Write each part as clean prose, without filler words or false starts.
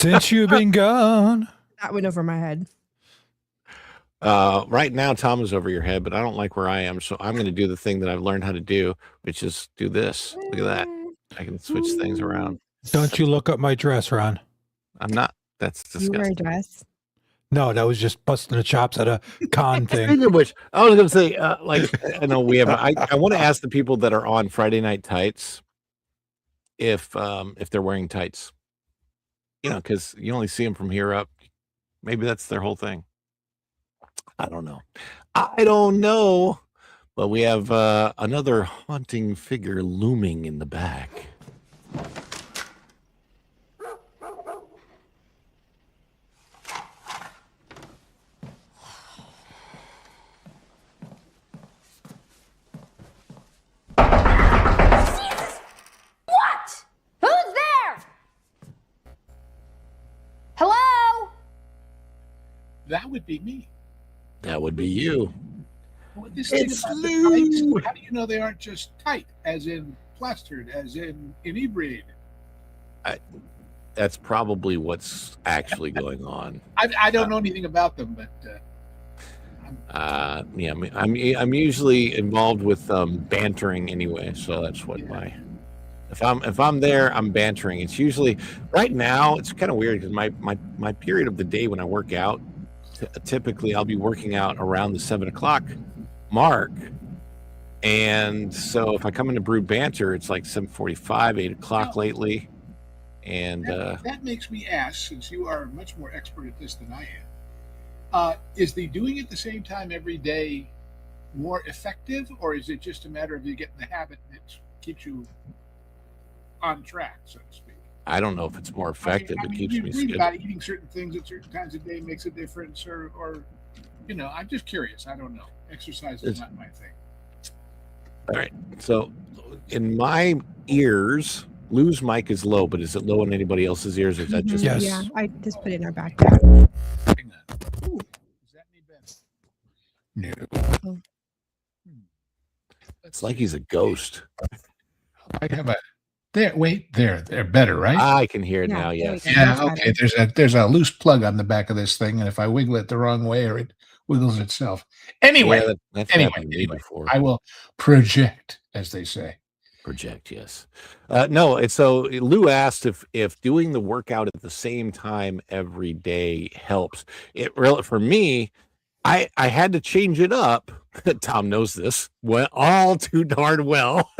Since you've been gone. That went over my head. Right now, Tom is over your head, but I don't like where I am, so I'm going to do the thing that I've learned how to do, which is do this. Look at that. I can switch things around. Don't you look up my dress, Ron. I'm not. That's You wear a disgusting. dress? No, that was just busting the chops at a con thing. Speaking of which, I was going to say, I know we have. I want to ask the people that are on Friday Night Tights if they're wearing tights. You know, because you only see them from here up. Maybe that's their whole thing. I don't know. But we have another haunting figure looming in the back. What? Who's there? Hello? That would be me. That would be you. Well, this It's thing about the tights, Lou. how do you know they aren't just tight, as in plastered, as in inebriated? That's probably what's actually going on. I don't know anything about them, but Yeah, I'm usually involved with bantering anyway, so that's what if I'm there, I'm bantering. It's usually right now. It's kind of weird because my period of the day when I work out, typically I'll be working out around the 7 o'clock mark, and so if I come into Brew Banter, it's like 7:45, 8 o'clock lately, and that makes me ask, since you are much more expert at this than I am, is the doing it the same time every day more effective, or is it just a matter of you getting the habit that keeps you on track, so to speak? I don't know if it's more effective. I mean, it keeps you me read scheduled. about eating certain things at certain times of day makes a difference, or you know, I'm just curious. I don't know. Exercise is not my thing. All right. So in my ears, Lou's mic is low, but is it low in anybody else's ears, or is that just Yes. Yeah, I just put it in our backpack. Hang on. Ooh, is that any better? No. It's like he's a ghost. I have a there. Wait, there. They're better, right? I can hear it Yeah, now. there we Yes. go. Yeah. Much Okay. There's a loose plug on the back of this thing, and if I wiggle it the wrong way, or it wiggles itself. Anyway, Yeah, that's anyway, happened to me before. I will project, as they say. Project, yes. No, it's so Lou asked if doing the workout at the same time every day helps. It really, for me, I had to change it up. Tom knows this all too darn well.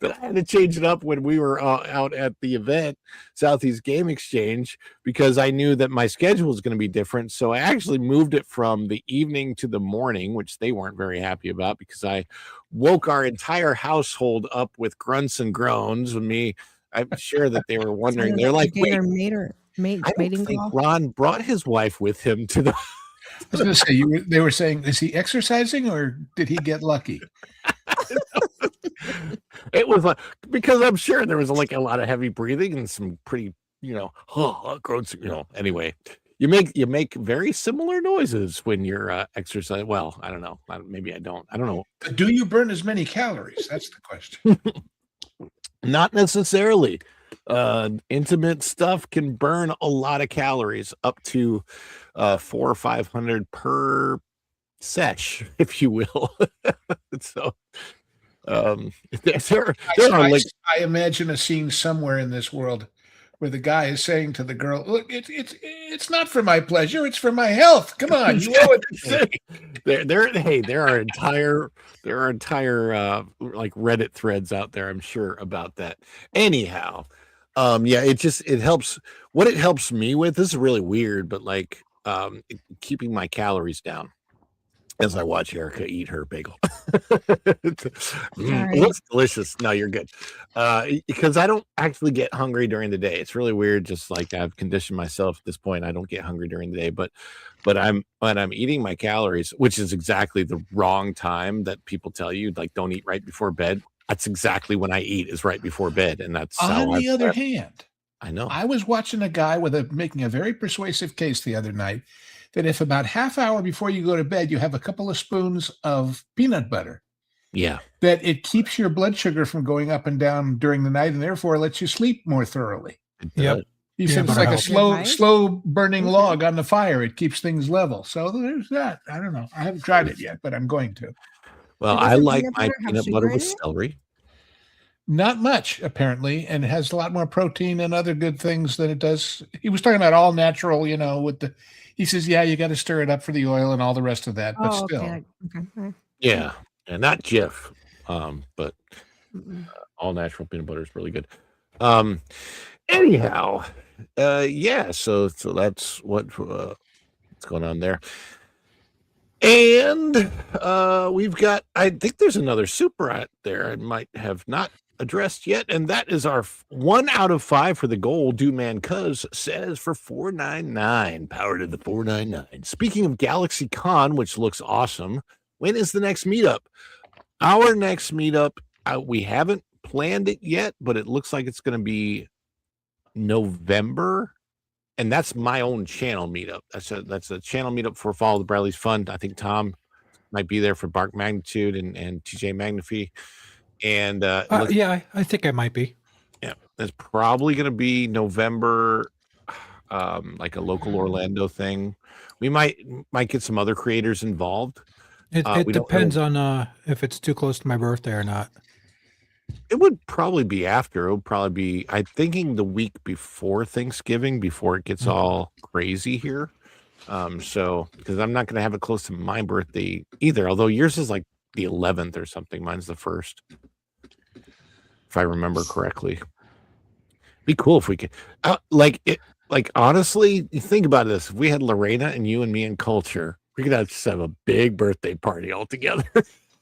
But I had to change it up when we were out at the event, Southeast Game Exchange, because I knew that my schedule was going to be different. So I actually moved it from the evening to the morning, which they weren't very happy about because I woke our entire household up with grunts and groans. And me, I'm sure that they were wondering. Sounded They're like like, a wait, gator I don't mating think call. Ron brought his wife with him to the. I was going to say they were saying, is he exercising or did he get lucky? It was like, because I'm sure there was like a lot of heavy breathing and some pretty, grunts. Anyway, you make very similar noises when you're exercising. Well, I don't know. Maybe I don't. I don't know. But do you burn as many calories? That's the question. Not necessarily. Intimate stuff can burn a lot of calories, up to 400 or 500 per sesh, if you will. So there are like I imagine a scene somewhere in this world where the guy is saying to the girl, "Look, it's not for my pleasure; it's for my health. Come on, you owe it to me." there are entire like Reddit threads out there, I'm sure, about that. Anyhow, it helps. What it helps me with, this is really weird, but like keeping my calories down as I watch Erica eat her bagel. It looks delicious. No, you're good. Because I don't actually get hungry during the day. It's really weird. Just like I've conditioned myself at this point, I don't get hungry during the day. But I'm eating my calories, which is exactly the wrong time that people tell you, like, don't eat right before bed. That's exactly when I eat, is right before bed, and that's On the other hand, I know I was watching a guy making a very persuasive case the other night that if about half hour before you go to bed, you have a couple of spoons of peanut butter, Yeah. that it keeps your blood sugar from going up and down during the night and therefore lets you sleep more thoroughly. Yep. He Yeah, said it's but like a how- slow burning Okay. log on the fire. It keeps things level. So there's that. I don't know. I haven't tried it yet, but I'm going to. Well, So I doesn't like peanut my butter have peanut sugar butter in with it? celery. Not much, apparently, and it has a lot more protein and other good things than it does. He was talking about all natural, with the. He says, yeah, you got to stir it up for the oil and all the rest of that, but Oh, still. okay. Okay. All right. Yeah, and not Jif, but Mm-mm. all natural peanut butter is really good. Anyhow, yeah. So that's what's going on there. And we've got, I think there's another super out there I might have not addressed yet, and that is our 1 out of 5 for the goal. Do Man Cuz says for $4.99, powered to the $4.99. Speaking of Galaxy Con, which looks awesome, when is the next meetup? Our next meetup, we haven't planned it yet, but it looks like it's going to be November. And that's my own channel meetup. That's a channel meetup for Follow the Bradleys Fund. I think Tom might be there for Bark Magnitude and TJ Magnify. And yeah, I think I might be. yeah, it's probably going to be November, like a local Orlando thing. We might get some other creators involved. It we don't depends on if it's too close to my birthday or not. It would probably be after. It would probably be, I'm thinking, the week before Thanksgiving, before it gets all crazy here. So because I'm not going to have it close to my birthday either, although yours is like the 11th or something. Mine's the 1st, if I remember correctly. Be cool if we could, like honestly, you think about this. If we had Lorena and you and me in culture, we could just have a big birthday party all together.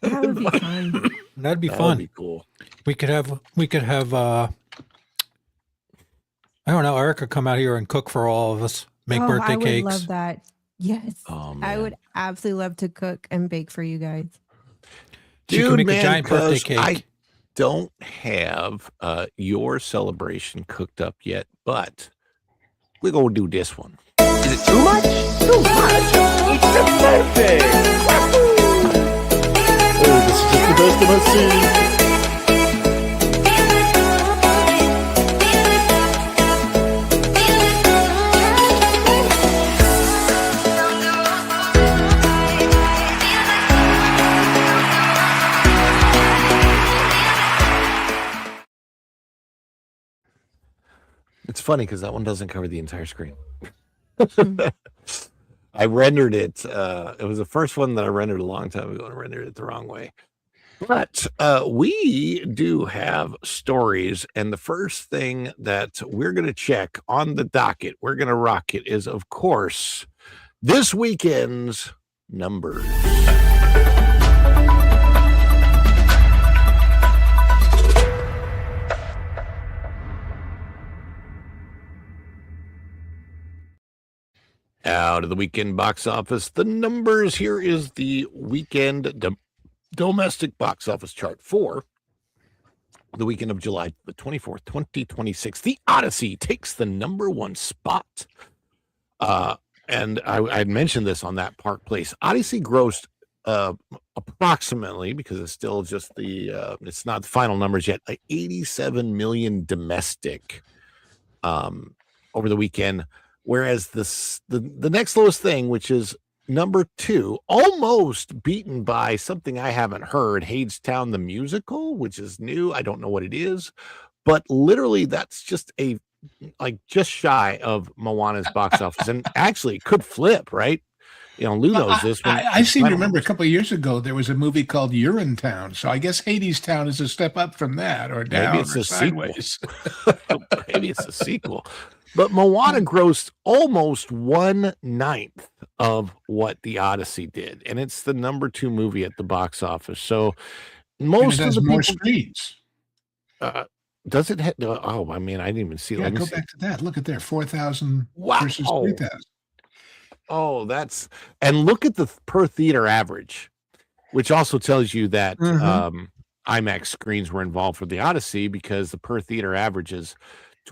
That would be fun. That'd be That fun. would be cool. We could have I don't know, Erica come out here and cook for all of us. Make birthday I would cakes. love that. Yes. Oh, I man. would absolutely love to cook and bake for you guys. She can make a giant birthday cake. I don't have your celebration cooked up yet, but we're going to do this one. Is it too much? Too much? It's a birthday! Oh, this is just the best of my scene. It's funny because that one doesn't cover the entire screen. I rendered it. It was the first one that I rendered a long time ago and rendered it the wrong way. But we do have stories. And the first thing that we're going to check on the docket, we're going to rock it, is, of course, this weekend's numbers. Out of the weekend box office, the numbers. Here is the weekend domestic box office chart for the weekend of July the 24th, 2026. The Odyssey takes the #1 spot. And I mentioned this on that Park Place. Odyssey grossed approximately, because it's still just it's not the final numbers yet, like 87 million domestic over the weekend. Whereas the next lowest thing, which is number 2, almost beaten by something I haven't heard, Hadestown the Musical, which is new. I don't know what it is, but literally that's just just shy of Moana's box office, and actually it could flip, right? Lou knows this one. I seem to remember a couple of years ago there was a movie called Urinetown. So I guess Hadestown is a step up from that, or down, Maybe it's or a sequel. sideways. Maybe it's a sequel. But Moana grossed almost 1/9 of what the Odyssey did, and it's the #2 movie at the box office. So most And it of has the more people, screens. does it? Oh, I mean, I didn't even see. Yeah, Let me go see. back to that. Look at there, 4,000 Wow. versus 3,000. Oh, and look at the per theater average, which also tells you that Mhm. IMAX screens were involved for the Odyssey, because the per theater average is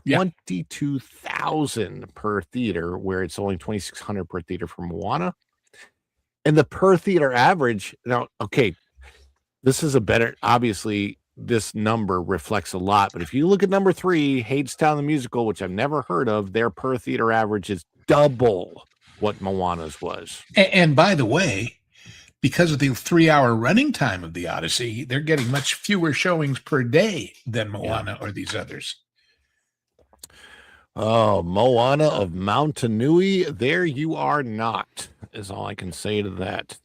Yeah. 22,000 per theater, where it's only 2,600 per theater for Moana. And the per theater average, now, okay, this is obviously this number reflects a lot. But if you look at number 3, Hadestown the Musical, which I've never heard of, their per theater average is double what Moana's was. And by the way, because of the 3-hour running time of the Odyssey, they're getting much fewer showings per day than Moana or these others. Oh, Moana of Mountanui, there you are not, is all I can say to that.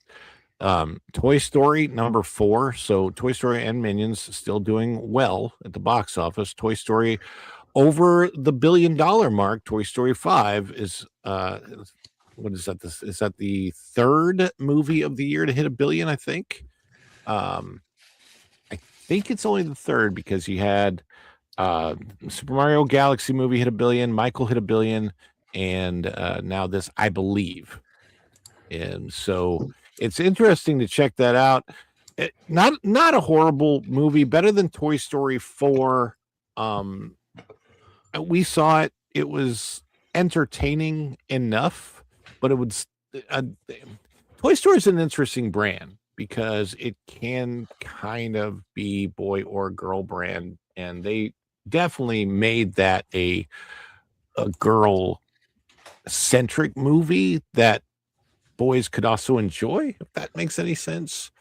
Toy Story number 4. So Toy Story and Minions still doing well at the box office. Toy Story over the $1 billion mark. Toy Story 5 is what is that? Is that the 3rd movie of the year to hit $1 billion? I think. I think it's only the 3rd because you had Super Mario Galaxy movie hit $1 billion, Michael hit $1 billion, and now this, I believe. And so it's interesting to check that out. Not a horrible movie, better than Toy Story 4. We saw it. It was entertaining enough, but it would Toy Story is an interesting brand because it can kind of be boy or girl brand, and they definitely made that a girl centric movie that boys could also enjoy, if that makes any sense.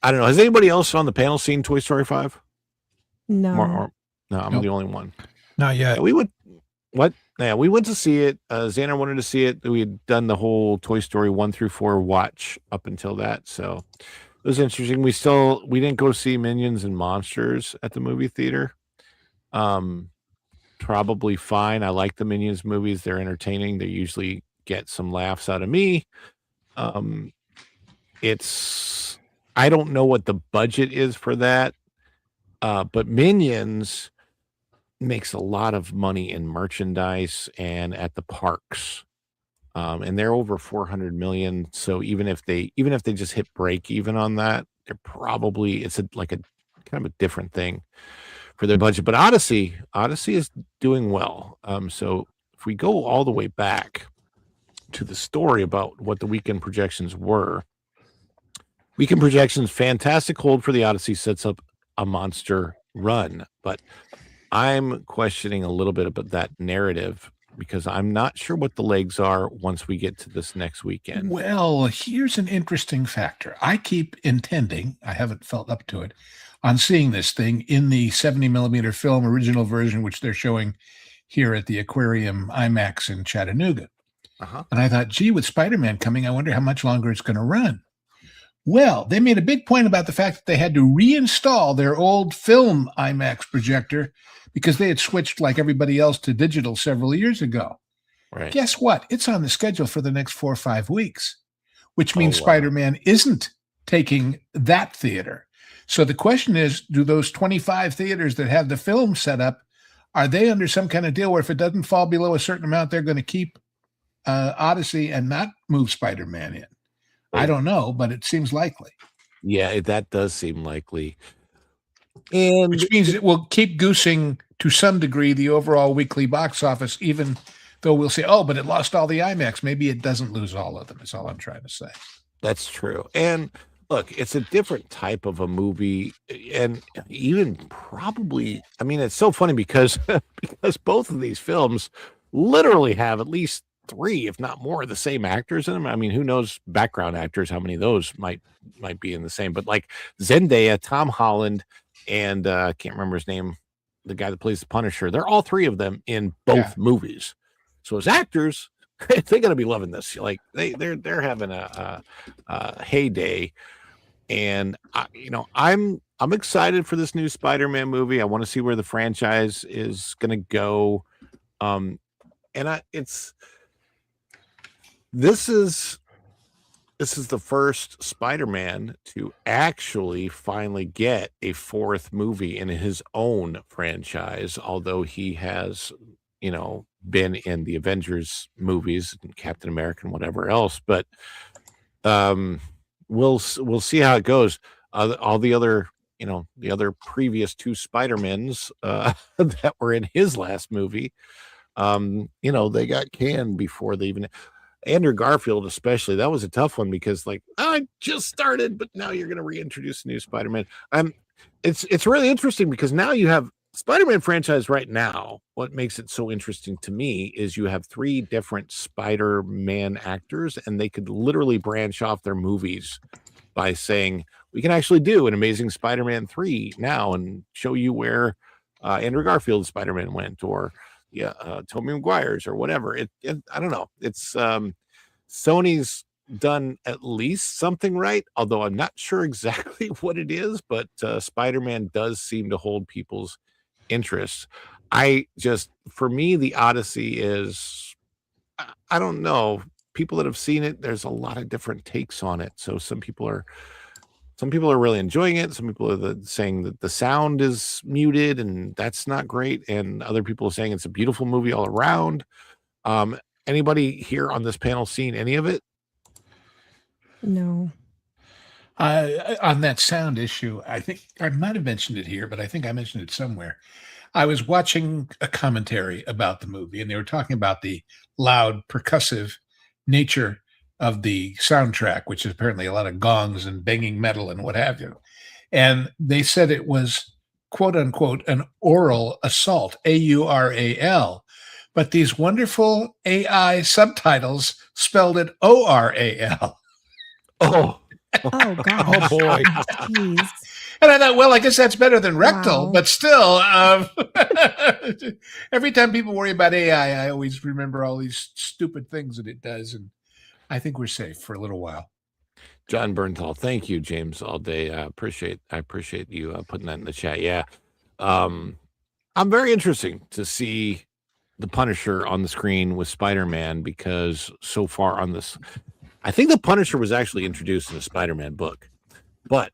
I don't know. Has anybody else on the panel seen Toy Story 5? No. No, I'm Nope. the only one. Not yet. Yeah, we went to see it. Xander wanted to see it. We had done the whole Toy Story 1 through 4 watch up until that, so it was interesting. We didn't go see Minions and Monsters at the movie theater. Probably fine. I like the Minions movies. They're entertaining. They usually get some laughs out of me. I don't know what the budget is for that, but Minions makes a lot of money in merchandise and at the parks, and they're over 400 million. So even if they just hit break even on that, they're probably it's a kind of a different thing for their budget. But Odyssey is doing well. So if we go all the way back to the story about what the weekend projections were, weekend projections, fantastic hold for the Odyssey, sets up a monster run, but I'm questioning a little bit about that narrative because I'm not sure what the legs are once we get to this next weekend. Well, here's an interesting factor. I keep intending, I haven't felt up to it, on seeing this thing in the 70 millimeter film original version, which they're showing here at the Aquarium IMAX in Chattanooga. And I thought, gee, with Spider-Man coming, I wonder how much longer it's going to run. Well, they made a big point about the fact that they had to reinstall their old film IMAX projector because they had switched, like everybody else, to digital several years ago. Right. Guess what? It's on the schedule for the next 4 or 5 weeks, which means wow. Spider-Man isn't taking that theater. So the question is, do those 25 theaters that have the film set up, are they under some kind of deal where if it doesn't fall below a certain amount, they're going to keep Odyssey and not move Spider-Man in? I don't know, but it seems likely. Yeah, that does seem likely. And which means it will keep goosing to some degree the overall weekly box office, even though we'll say, oh, but it lost all the IMAX. Maybe it doesn't lose all of them. That's all I'm trying to say. That's true. And look, it's a different type of a movie. And even probably, I mean, it's so funny because both of these films literally have at least 3, if not more, of the same actors in them. I mean, who knows background actors, how many of those might be in the same, but like Zendaya, Tom Holland, and I can't remember his name, the guy that plays the Punisher, they're all 3 of them in both movies. So as actors, they're gonna be loving this. Like they're having a heyday. And I'm excited for this new Spider-Man movie. I want to see where the franchise is gonna go. This is the first Spider-Man to actually finally get a 4th movie in his own franchise, although he has, been in the Avengers movies and Captain America and whatever else. But we'll see how it goes. All the other, the other previous 2 Spider-Mans that were in his last movie, they got canned before they even. Andrew Garfield, especially, that was a tough one because, like, I just started, but now you're going to reintroduce a new Spider-Man. it's really interesting because now you have Spider-Man franchise right now. What makes it so interesting to me is you have 3 different Spider-Man actors, and they could literally branch off their movies by saying, we can actually do an Amazing Spider-Man 3 now and show you where Andrew Garfield's Spider-Man went, or Tobey Maguire's, or whatever. I don't know. It's Sony's done at least something right, although I'm not sure exactly what it is, but Spider-Man does seem to hold people's interests. For me, the Odyssey is, I don't know, people that have seen it, there's a lot of different takes on it. So some people are really enjoying it. Some people are saying that the sound is muted and that's not great, and other people are saying it's a beautiful movie all around. Anybody here on this panel seen any of it? No. On that sound issue, I think I might have mentioned it here, but I think I mentioned it somewhere. I was watching a commentary about the movie, and they were talking about the loud, percussive nature of the soundtrack, which is apparently a lot of gongs and banging metal and what have you. And they said it was, quote unquote, an oral assault, AURAL. But these wonderful AI subtitles spelled it ORAL. Oh, Oh gosh. Oh boy. Jeez. And I thought, well, I guess that's better than rectal, Wow. but still, every time people worry about AI, I always remember all these stupid things that it does. And I think we're safe for a little while. John Bernthal, thank you, James, all day. I appreciate you putting that in the chat. Yeah. I'm very interesting to see the Punisher on the screen with Spider-Man, because so far on this, I think the Punisher was actually introduced in a Spider-Man book, but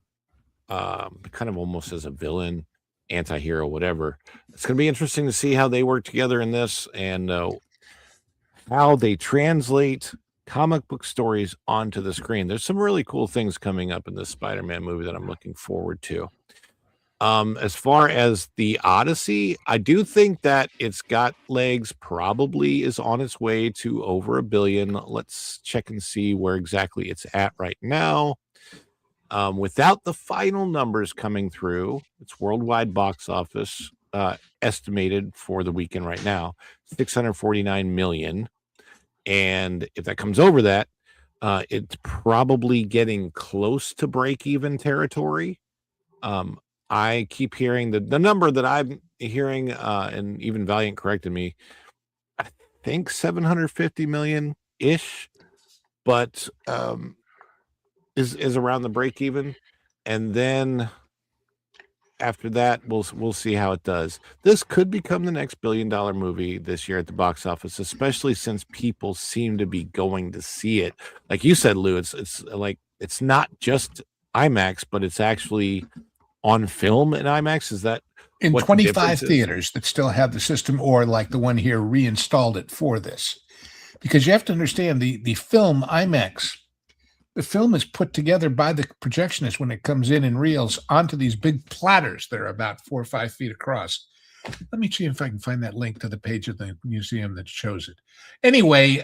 kind of almost as a villain, anti-hero, whatever. It's going to be interesting to see how they work together in this, and how they translate comic book stories onto the screen. There's some really cool things coming up in this Spider-Man movie that I'm looking forward to. As far as the Odyssey, I do think that it's got legs, probably is on its way to over $1 billion. Let's check and see where exactly it's at right now. Without the final numbers coming through, its worldwide box office estimated for the weekend right now, 649 million. And if that comes over that, it's probably getting close to break-even territory. I keep hearing the number that I'm hearing, and even Valiant corrected me, I think 750 million-ish, but is around the break even, and then after that we'll see how it does. This could become the next $1 billion movie this year at the box office, especially since people seem to be going to see it. Like you said, Lou, it's like it's not just IMAX, but it's actually on film in IMAX. Is that In what the 25 difference is? theaters that still have the system, or like the one here, reinstalled it for this. Because you have to understand the film IMAX, the film is put together by the projectionist when it comes in reels onto these big platters that are about 4 or 5 feet across. Let me see if I can find that link to the page of the museum that shows it. Anyway,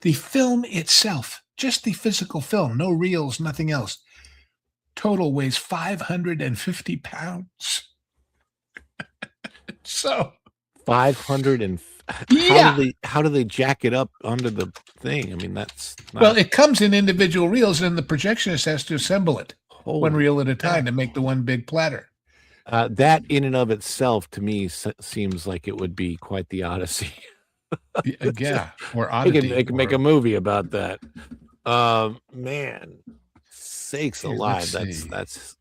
the film itself, just the physical film, no reels, nothing else, total weighs 550 pounds. So 500 and Yeah. how do they jack it up onto the thing? I mean, that's not, Well, it comes in individual reels, and the projectionist has to assemble it one holy- reel at a time to make the one big platter. that in and of itself to me seems like it would be quite the odyssey. Yeah, or They oddity. can make a movie about that. Man, sakes Here, alive. let's see. That's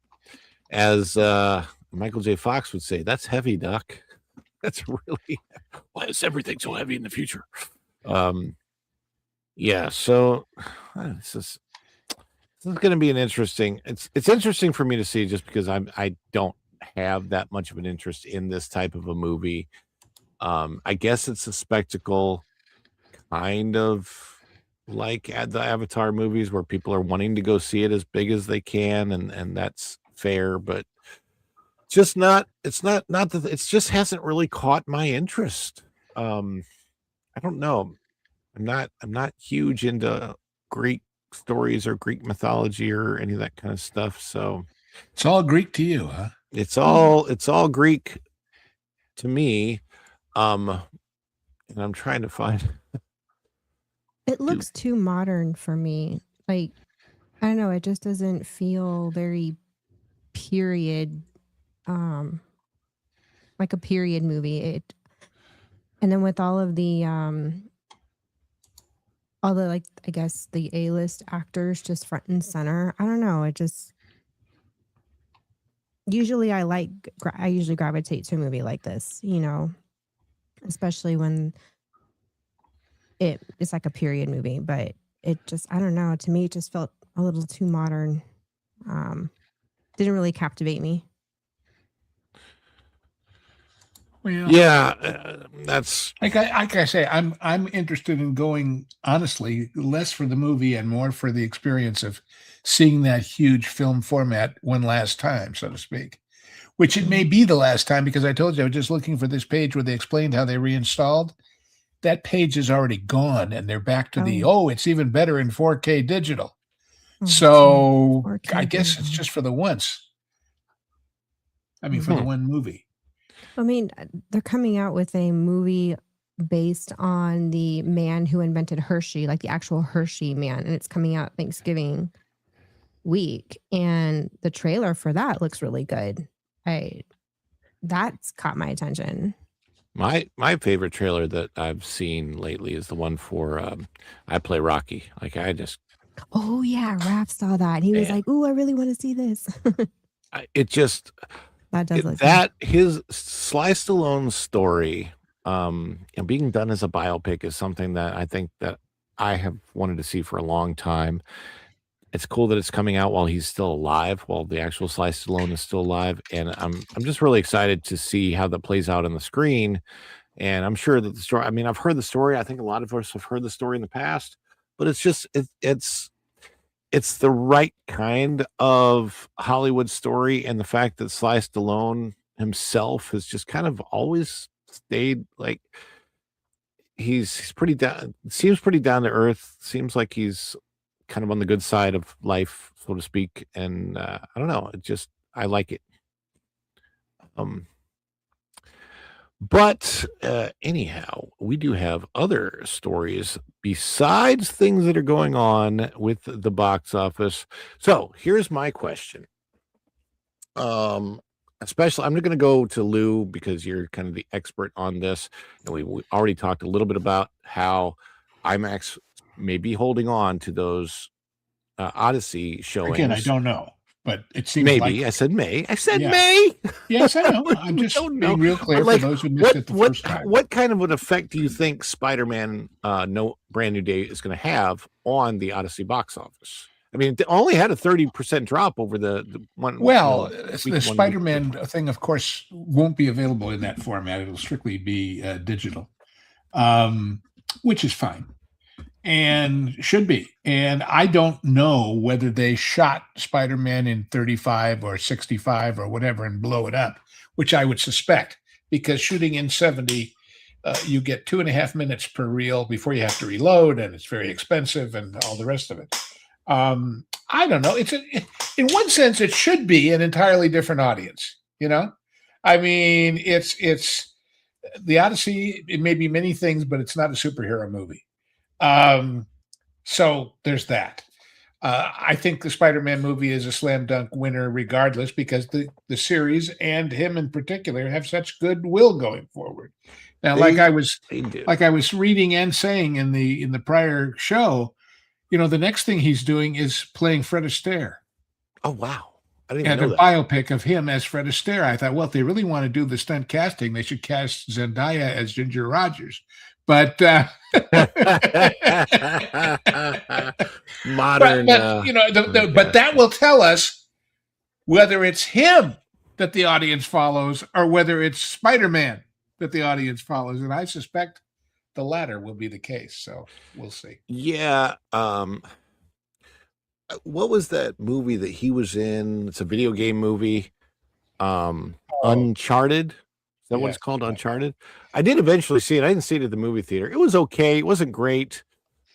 as Michael J. Fox would say, that's heavy, Doc. That's really, why is everything so heavy in the future? Yeah, so this is going to be an interesting. It's interesting for me to see, just because I don't have that much of an interest in this type of a movie. I guess it's a spectacle, kind of like at the Avatar movies, where people are wanting to go see it as big as they can, and that's fair, but just not. It's not that it just hasn't really caught my interest. I don't know. I'm not huge into Greek stories or Greek mythology or any of that kind of stuff. So It's all Greek to you, huh? It's all Greek to me. And I'm trying to find. It looks too modern for me. Like, I don't know, it just doesn't feel very period, like a period movie. And then with all the like, I guess the A-list actors just front and center. I don't know. It just usually I usually gravitate to a movie like this, especially when it's like a period movie, but it just, I don't know, to me it just felt a little too modern. Didn't really captivate me. Well, Yeah, that's like I say, I'm interested in going, honestly, less for the movie and more for the experience of seeing that huge film format one last time, so to speak. Which it may be the last time, because I told you I was just looking for this page where they explained how they reinstalled. That page is already gone, and they're back to it's even better in 4K digital. So 4K I guess it's digital. just for the once. I mean, for the one movie. I mean, they're coming out with a movie based on the man who invented Hershey, like the actual Hershey man, and it's coming out Thanksgiving week. And the trailer for that looks really good. That's caught my attention. my favorite trailer that I've seen lately is the one for I Play Rocky. Like Oh yeah, Raph saw that. He was like, "Ooh, I really want to see this." it just That does look his Sly Stallone's story and being done as a biopic is something that I think that I have wanted to see for a long time. It's cool that it's coming out while he's still alive, while the actual Sly Stallone is still alive, and I'm just really excited to see how that plays out on the screen. And I'm sure that the story, I mean, I've heard the story. I think a lot of us have heard the story in the past, but it's just it's the right kind of Hollywood story, and the fact that Sly Stallone himself has just kind of always stayed like he's pretty down, seems pretty down to earth, seems like he's kind of on the good side of life, so to speak. And I don't know, I like it. But anyhow, we do have other stories besides things that are going on with the box office. So here's my question. Especially, I'm going to go to Lou because you're kind of the expert on this, and we already talked a little bit about how IMAX may be holding on to those Odyssey showings. Again, I don't know, but it seems maybe. I said may. I said may. Yes, I know. I'm just being real clear for those who missed it the first time. What kind of an effect do you think Spider-Man No Brand New Day is going to have on the Odyssey box office? I mean, it only had a 30% drop over the one. Well, the Spider-Man thing, of course, won't be available in that format. It'll strictly be digital, which is fine and should be. And I don't know whether they shot Spider-Man in 35 or 65 or whatever and blow it up, which I would suspect, because shooting in 70, you get 2.5 minutes per reel before you have to reload, and it's very expensive and all the rest of it. I don't know. In one sense, it should be an entirely different audience. I mean, it's the Odyssey. It may be many things, but it's not a superhero movie. So there's that. I think the Spider-Man movie is a slam dunk winner, regardless, because the series and him in particular have such goodwill going forward. Now, like I was reading and saying in the prior show, the next thing he's doing is playing Fred Astaire. Oh, wow. I didn't know that. Biopic of him as Fred Astaire. I thought, well, if they really want to do the stunt casting, they should cast Zendaya as Ginger Rogers. But modern. But that will tell us whether it's him that the audience follows or whether it's Spider-Man that the audience follows. And I suspect the latter will be the case. So we'll see. Yeah. What was that movie that he was in? It's a video game movie. Uncharted. Is that what it's called? Uncharted. I did eventually see it. I didn't see it at the movie theater. It was okay. It wasn't great.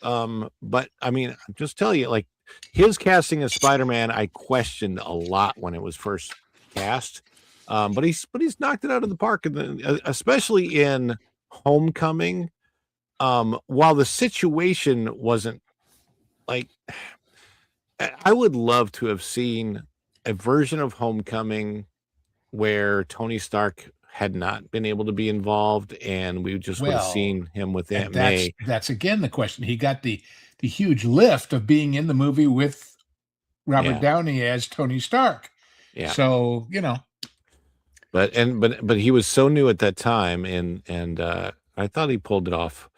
But I mean, just tell you, like, his casting as Spider-Man, I questioned a lot when it was first cast. But he's knocked it out of the park, and especially in Homecoming. While the situation wasn't like, I would love to have seen a version of Homecoming where Tony Stark had not been able to be involved, and we just would have seen him with Aunt May. That's again the question. He got the huge lift of being in the movie with Robert Downey as Tony Stark. Yeah. So, but he was so new at that time, and I thought he pulled it off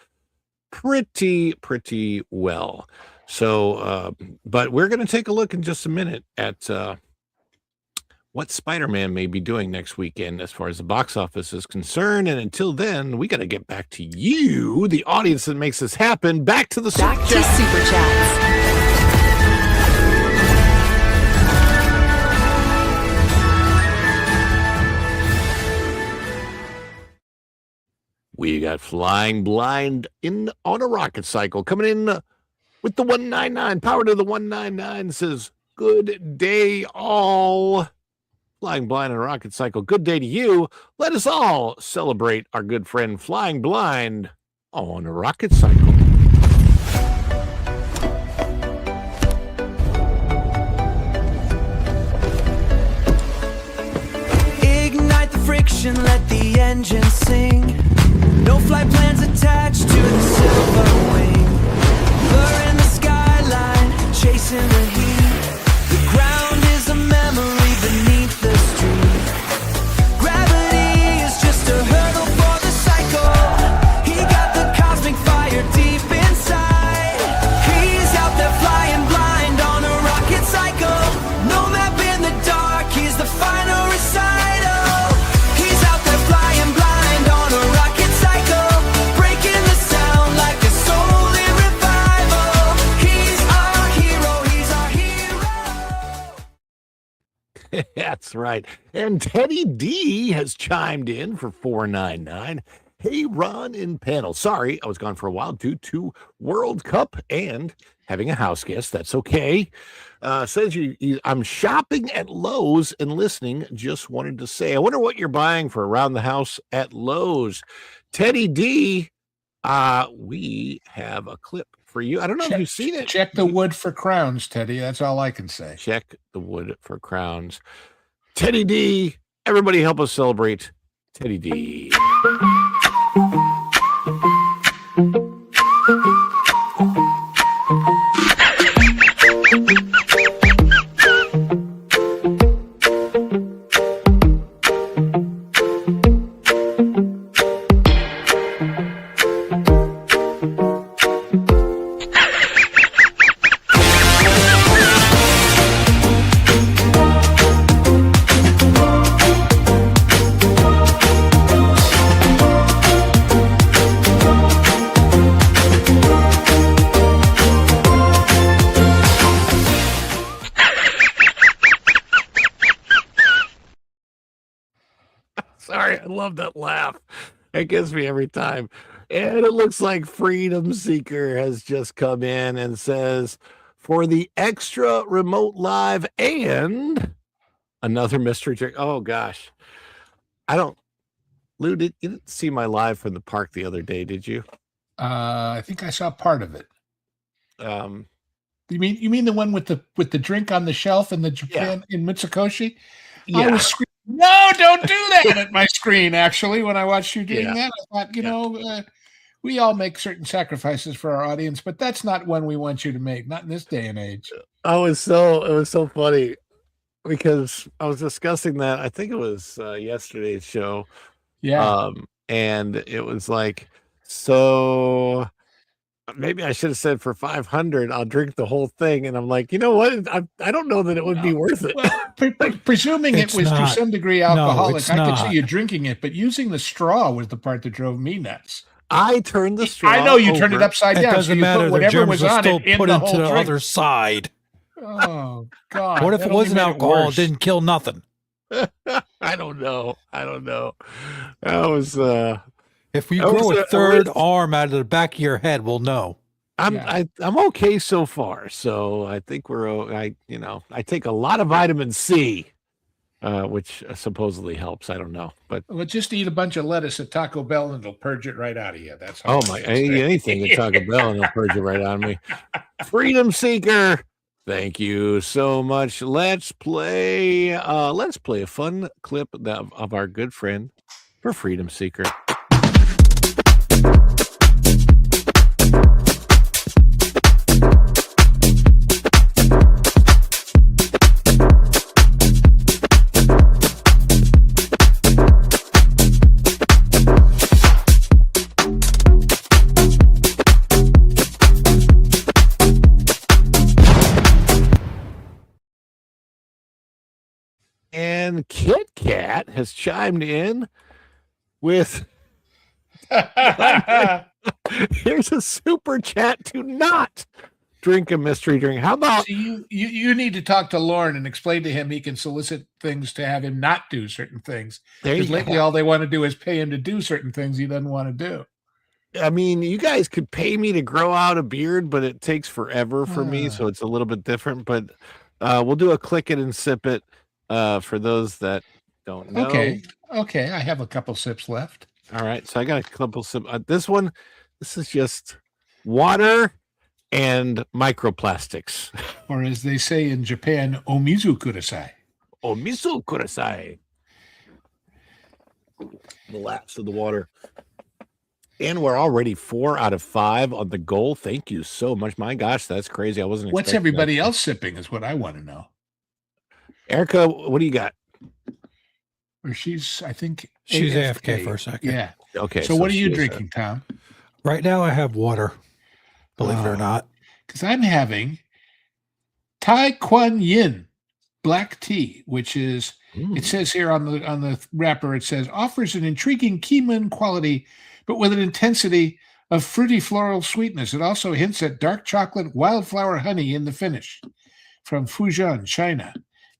pretty well. So, but we're going to take a look in just a minute at what Spider-Man may be doing next weekend as far as the box office is concerned. And until then, we got to get back to you, the audience that makes this happen. Back to the Back to Super Chats. We got Flying Blind on a rocket cycle coming in with the 199. Power to the 199 says, good day, all. Flying Blind on a rocket cycle. Good day to you. Let us all celebrate our good friend Flying Blind on a rocket cycle. Ignite the friction, let the engine sing. No flight plans attached to the silver wing. Blur in the skyline, chasing the heat. The ground is a memory beneath the street. Gravity is just a hurdle for the cycle. He got the cosmic fire deep inside. He's out there flying blind on a rocket cycle. No map in the dark, he's the final recital. He's out there flying blind on a rocket cycle, breaking the sound like a soul in revival. He's our hero, he's our hero. That's right. And Teddy D has chimed in for $4.99. Hey, Ron in panel. Sorry, I was gone for a while due to World Cup and having a house guest. That's okay. Says I'm shopping at Lowe's and listening. Just wanted to say, I wonder what you're buying for around the house at Lowe's. Teddy D, we have a clip for you. I don't know if you've seen it. Check the wood for crowns, Teddy. That's all I can say. Check the wood for crowns. Teddy D, everybody help us celebrate Teddy D. Sorry, I love that laugh. It gets me every time. And it looks like Freedom Seeker has just come in and says, for the extra remote live and another mystery trick. Oh, gosh. Lou, you didn't see my live from the park the other day, did you? I think I saw part of it. Um, You mean the one with the drink on the shelf in the Japan in Mitsukoshi? Yeah. I was screaming, no, don't do that at my screen. Actually, when I watched you doing that, I thought, we all make certain sacrifices for our audience, but that's not one we want you to make. Not in this day and age. it was so funny because I was discussing that. I think it was yesterday's show. Yeah. And it was like, so maybe I should have said for 500, I'll drink the whole thing. And I'm like, you know what? I don't know that it would be worth it. Well, presuming it was to some degree alcoholic, it's I could not. see you drinking it, but using the straw was the part that drove me nuts. I turned the straw. I know you turned it over. upside It down. doesn't so you matter. put The whatever germs was are on still it in put the into whole the drink. other side. Oh God! What if that it only wasn't made alcohol? It worse. didn't kill nothing. I don't know. That was If you That grow was a a third risk. arm out of the back of your head, we'll know. I'm Yeah. I'm okay so far. So I think I take a lot of vitamin C, which supposedly helps. I don't know, but Well, just eat a bunch of lettuce at Taco Bell and it'll purge it right out of you. That's all oh I'm my, gonna say. anything at Taco Bell and it'll purge it right on me. Freedom Seeker, thank you so much. Let's play a fun clip of our good friend for Freedom Seeker. And Kit Kat has chimed in with here's a super chat to not drink a mystery drink. How about See, you need to talk to Lauren and explain to him he can solicit things to have him not do certain things. there you Because lately go. all they want to do is pay him to do certain things he doesn't want to do. I mean, you guys could pay me to grow out a beard, but it takes forever for me, so it's a little bit different. But we'll do a click it and sip it for those that don't know. Okay. I have a couple sips left. All right, so I got a couple sip. This is just water and microplastics. Or as they say in Japan, omizu kudasai. Omisu kudasai. The lapse of the water. And we're already 4 out of 5 on the goal. Thank you so much. My gosh, that's crazy. I wasn't What's expecting everybody that. else sipping is what I want to know. Erica, what do you got? Or she's, I think, She's AFK for a second. Yeah. Okay. So what are she you is, drinking, Tom? Right now, I have water. Believe it Oh. or not. Because I'm having Tai Kwan Yin black tea, which is it says here on the wrapper, it says offers an intriguing Kimun quality, but with an intensity of fruity floral sweetness. It also hints at dark chocolate wildflower honey in the finish from Fujian, China.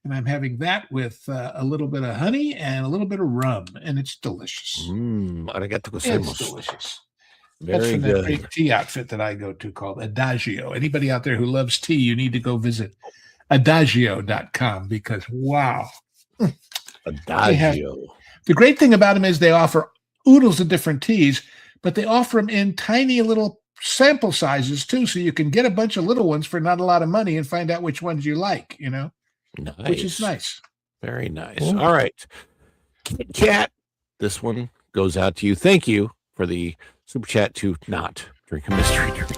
And I'm having that with a little bit of honey and a little bit of rum, and it's delicious. Arigato It's gozaimasu. delicious. That's Very from that good. great tea outfit that I go to called Adagio. Anybody out there who loves tea, you need to go visit adagio.com because wow. Adagio. The great thing about them is they offer oodles of different teas, but they offer them in tiny little sample sizes too, so you can get a bunch of little ones for not a lot of money and find out which ones you like, Nice. which is nice. Very nice. Cool. All right. Kit Kat, this one goes out to you. Thank you for the super chat to not drink a mystery drink.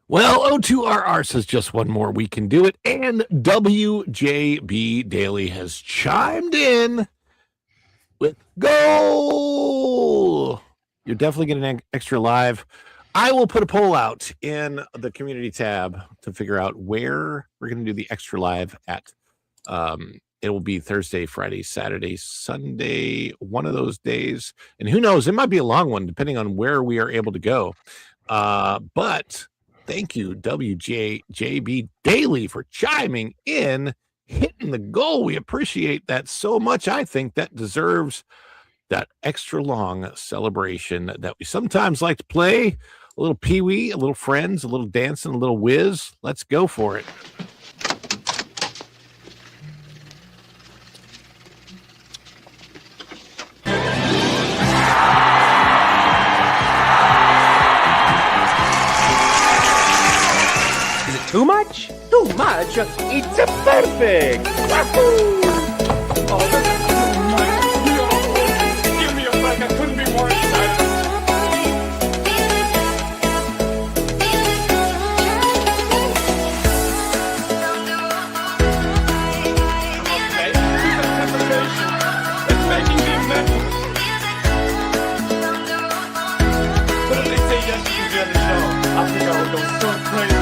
Well, O2RR says just one more we can do it. And WJB Daily has chimed in with goal. You're definitely getting an extra live. I will put a poll out in the community tab to figure out where we're going to do the extra live at. It will be Thursday, Friday, Saturday, Sunday, one of those days. And who knows, it might be a long one depending on where we are able to go. But thank you, WJB Daily, for chiming in, hitting the goal. We appreciate that so much. I think that deserves that extra long celebration that we sometimes like to play. A little Pee-wee, a little Friends, a little dancing, a little whiz. Let's go for it. Is it too much? Too much? It's a perfect! Wahoo! Give me a break. I couldn't be more excited. Okay, it's making me mental. just to be on the show. I think I would go so crazy.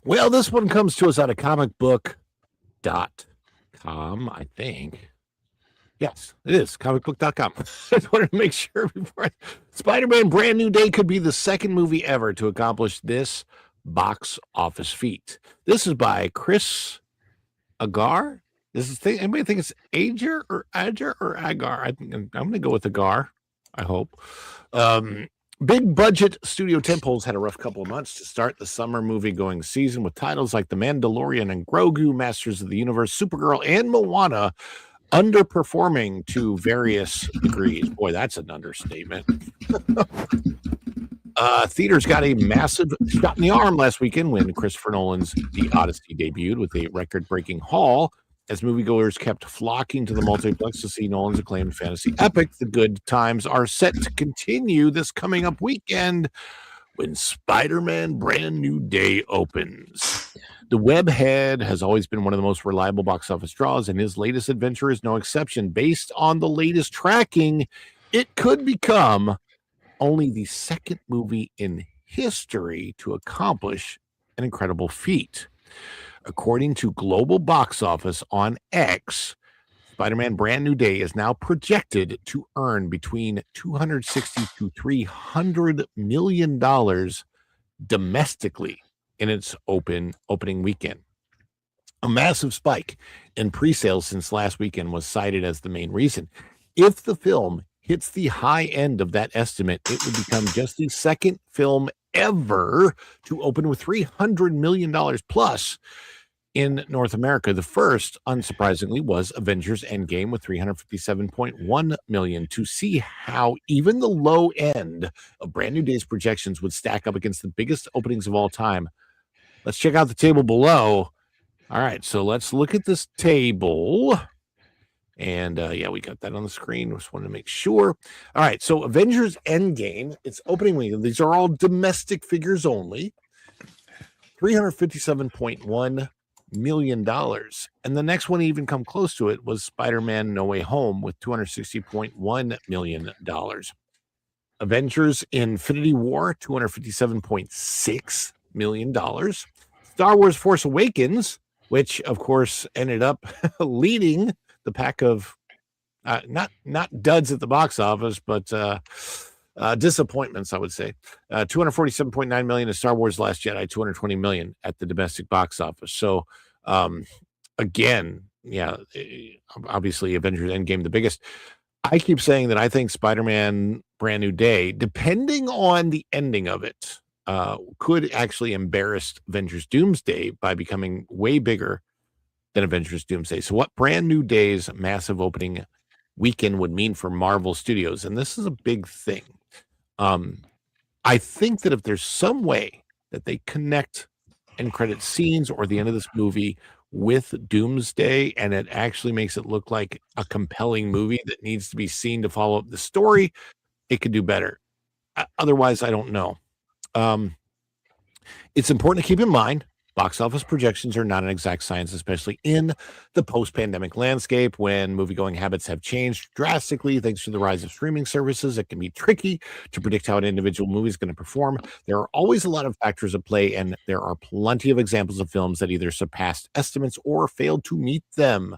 Well, this one comes to us out of comicbook.com, I think. Yes, it is comicbook.com. I just wanted to make sure before Spider-Man Brand New Day could be the second movie ever to accomplish this box office feat. This is by Chris Agar. Anybody think it's Agar or Agar? I think I'm going to go with Agar, I hope. Big budget studio tentpoles had a rough couple of months to start the summer movie going season with titles like The Mandalorian and Grogu, Masters of the Universe, Supergirl, and Moana underperforming to various degrees. Boy, that's an understatement. Theaters got a massive shot in the arm last weekend when Christopher Nolan's The Odyssey debuted with a record-breaking haul as moviegoers kept flocking to the multiplex to see Nolan's acclaimed fantasy epic. The good times are set to continue this coming up weekend when Spider-Man Brand New Day opens. The Webhead has always been one of the most reliable box office draws, and his latest adventure is no exception. Based on the latest tracking, it could become only the second movie in history to accomplish an incredible feat. According to Global Box Office on X, Spider-Man Brand New Day is now projected to earn between $260 to $300 million domestically in its opening weekend. A massive spike in pre-sales since last weekend was cited as the main reason. If the film hits the high end of that estimate, it would become just the second film ever to open with $300 million plus in North America. The first, unsurprisingly, was Avengers Endgame with $357.1 million. To see how even the low end of Brand New Day's projections would stack up against the biggest openings of all time, let's check out the table below. All right, so let's look at this table. And yeah, we got that on the screen. Just wanted to make sure. All right, so Avengers Endgame, it's opening weekend. These are all domestic figures only. $357.1 million. And the next one to even come close to it was Spider-Man No Way Home with $260.1 million. Avengers Infinity War, $257.6 million. Star Wars Force Awakens, which of course ended up leading the pack of not duds at the box office, but disappointments, I would say. $247.9 million in Star Wars Last Jedi, $220 million at the domestic box office. So again, yeah, obviously Avengers Endgame the biggest. I keep saying that I think Spider-Man Brand New Day, depending on the ending of it, could actually embarrass Avengers Doomsday by becoming way bigger than Avengers Doomsday. So what Brand New Day's massive opening weekend would mean for Marvel Studios, and this is a big thing. I think that if there's some way that they connect end credit scenes or the end of this movie with Doomsday, and it actually makes it look like a compelling movie that needs to be seen to follow up the story, it could do better. Otherwise, I don't know. It's important to keep in mind, Box office projections are not an exact science, especially in the post-pandemic landscape when movie-going habits have changed drastically thanks to the rise of streaming services. It can be tricky to predict how an individual movie is going to perform. There are always a lot of factors at play, and there are plenty of examples of films that either surpassed estimates or failed to meet them.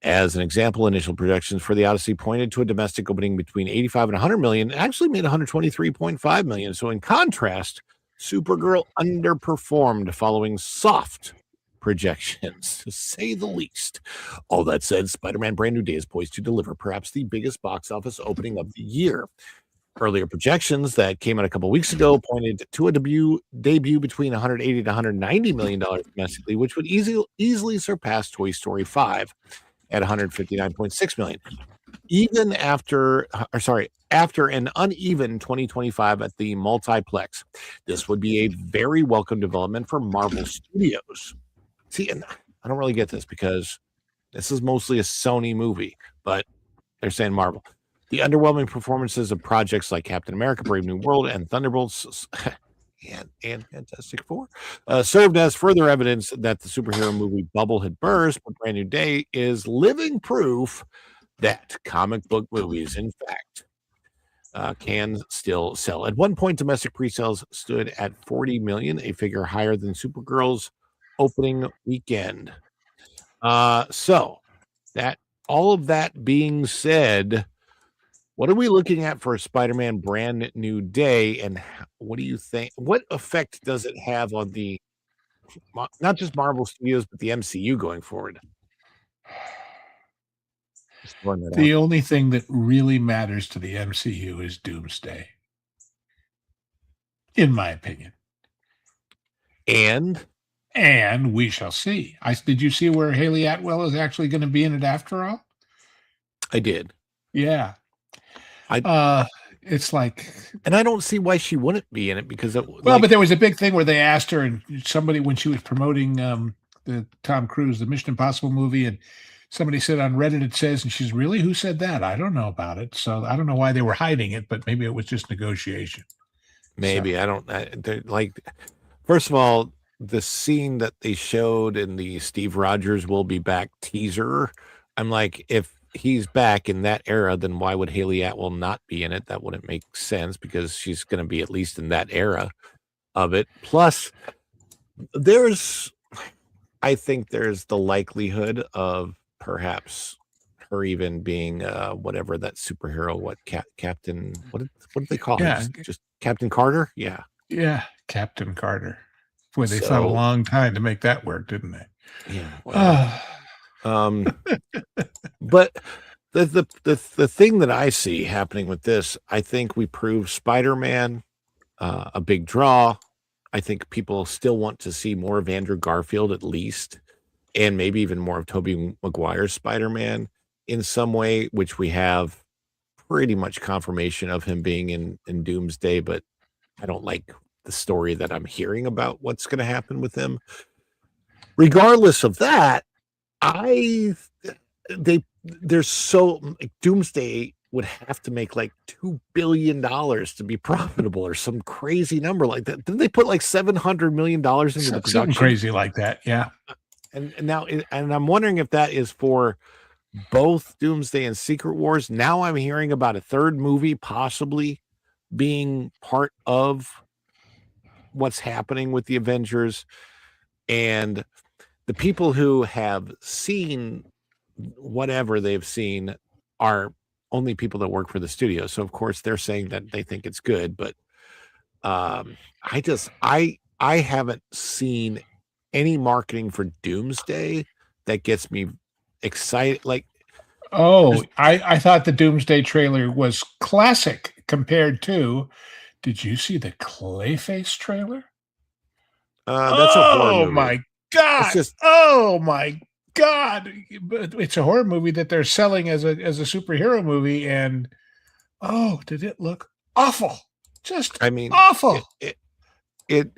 As an example, initial projections for The Odyssey pointed to a domestic opening between 85 and 100 million. It actually made 123.5 million. So in contrast, Supergirl underperformed following soft projections, to say the least. All that said, Spider-Man Brand New Day is poised to deliver perhaps the biggest box office opening of the year. Earlier projections that came out a couple weeks ago pointed to a debut between 180 to 190 million dollars domestically, which would easily surpass Toy Story 5 at 159.6 million. Even after an uneven 2025 at the multiplex. This would be a very welcome development for Marvel Studios. See, and I don't really get this because this is mostly a Sony movie, but they're saying Marvel. The underwhelming performances of projects like Captain America, Brave New World, and Thunderbolts and Fantastic Four served as further evidence that the superhero movie bubble had burst, but Brand New Day is living proof that comic book movies, in fact, can still sell. At one point, domestic pre-sales stood at 40 million, a figure higher than Supergirl's opening weekend. So that all of that being said, what are we looking at for a Spider-Man Brand New Day, and what do you think? What effect does it have on the not just Marvel Studios but the MCU going forward? The only thing that really matters to the MCU is Doomsday, in my opinion. And we shall see. Did you see where Haley Atwell is actually going to be in it after all? I did. Yeah. It's like, and I don't see why she wouldn't be in it because but there was a big thing where they asked her, and somebody, when she was promoting the Tom Cruise, the Mission Impossible movie, and somebody said on Reddit, it says, and she's really, who said that? I don't know about it. So I don't know why they were hiding it, but maybe it was just negotiation. Maybe. So. They're like, first of all, the scene that they showed in the Steve Rogers Will Be Back teaser, I'm like, if he's back in that era, then why would Haley Atwell not be in it? That wouldn't make sense because she's going to be at least in that era of it. Plus, I think there's the likelihood of perhaps her even being whatever that superhero, Captain, what did they call him? Just Captain Carter? Yeah, Captain Carter. Boy, they thought a long time to make that work, didn't they? Yeah. Well, but the thing that I see happening with this, I think we proved Spider-Man a big draw. I think people still want to see more of Andrew Garfield at least, and maybe even more of Tobey Maguire's Spider-Man in some way, which we have pretty much confirmation of him being in Doomsday, but I don't like the story that I'm hearing about what's going to happen with him. Regardless of that, there's so Doomsday would have to make like $2 billion to be profitable or some crazy number like that. Didn't they put like $700 million into the production? Something crazy like that. Yeah. And now, and I'm wondering if that is for both Doomsday and Secret Wars. Now I'm hearing about a third movie possibly being part of what's happening with the Avengers, and the people who have seen whatever they've seen are only people that work for the studio. So of course they're saying that they think it's good, but I haven't seen any marketing for Doomsday that gets me excited. Like, I thought the Doomsday trailer was classic compared to, did you see the Clayface trailer? That's a horror movie. My God. Oh my God. It's a horror movie that they're selling as a superhero movie. And did it look awful? Awful. It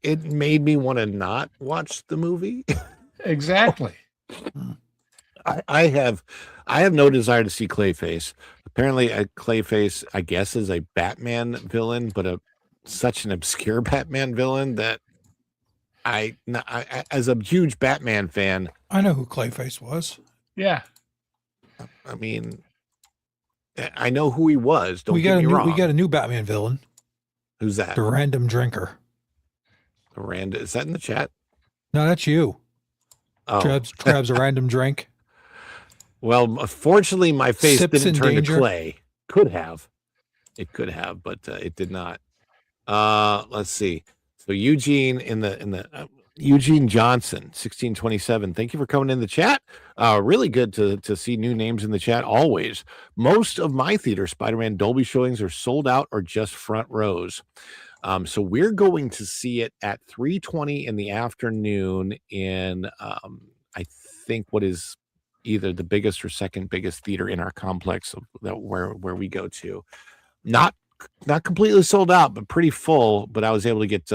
made me want to not watch the movie. Exactly. I have no desire to see Clayface. Apparently, Clayface, I guess, is a Batman villain, but such an obscure Batman villain that as a huge Batman fan, I know who Clayface was. Yeah. I mean, I know who he was. Don't We get me wrong. we got a new Batman villain, Who's that? the Random Drinker. Miranda, is that in the chat? No, that's you. Oh, Grabs a random drink. well, fortunately, my face Sips didn't in turn danger. to clay. Could have. It could have, but it did not. Let's see. So Eugene Eugene Johnson, 1627. Thank you for coming in the chat. Really good to see new names in the chat always. Most of my theater Spider-Man Dolby showings are sold out or just front rows. So we're going to see it at 3:20 in the afternoon in I think what is either the biggest or second biggest theater in our complex where we go to. Not completely sold out, but pretty full. But I was able to get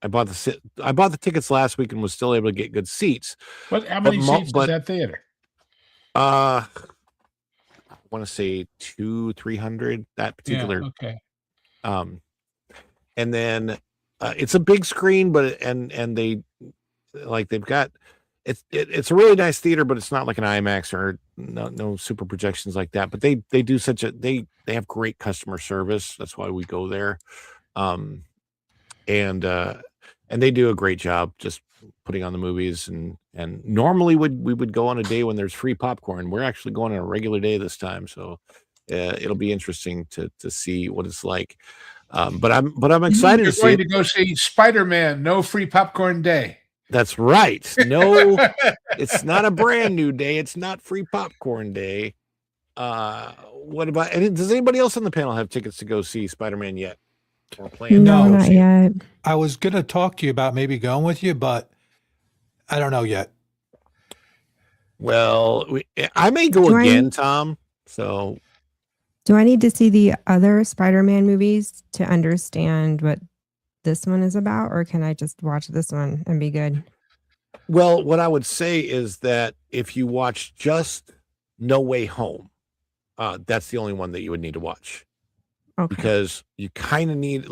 I bought the tickets last week and was still able to get good seats. How many seats is that theater? I want to say 200-300 that particular. Yeah, okay. And then it's a big screen, but they've got it's a really nice theater, but it's not like an IMAX or no super projections like that. But they do they have great customer service. That's why we go there. And they do a great job just putting on the movies. And normally we would go on a day when there's free popcorn. We're actually going on a regular day this time, so it'll be interesting to see what it's like. But I'm excited to see. You're going to go see Spider-Man. No free popcorn day. That's right. No, it's not a brand new day. It's not free popcorn day. What about? And does anybody else on the panel have tickets to go see Spider-Man yet? Or plan No, to go not see it? yet. I was going to talk to you about maybe going with you, but I don't know yet. Well, I may go Do I- again, Tom. So Do I need to see the other Spider-Man movies to understand what this one is about, or can I just watch this one and be good? well, what I would say is that if you watch just No Way Home, that's the only one that you would need to watch. Okay. Because you kind of need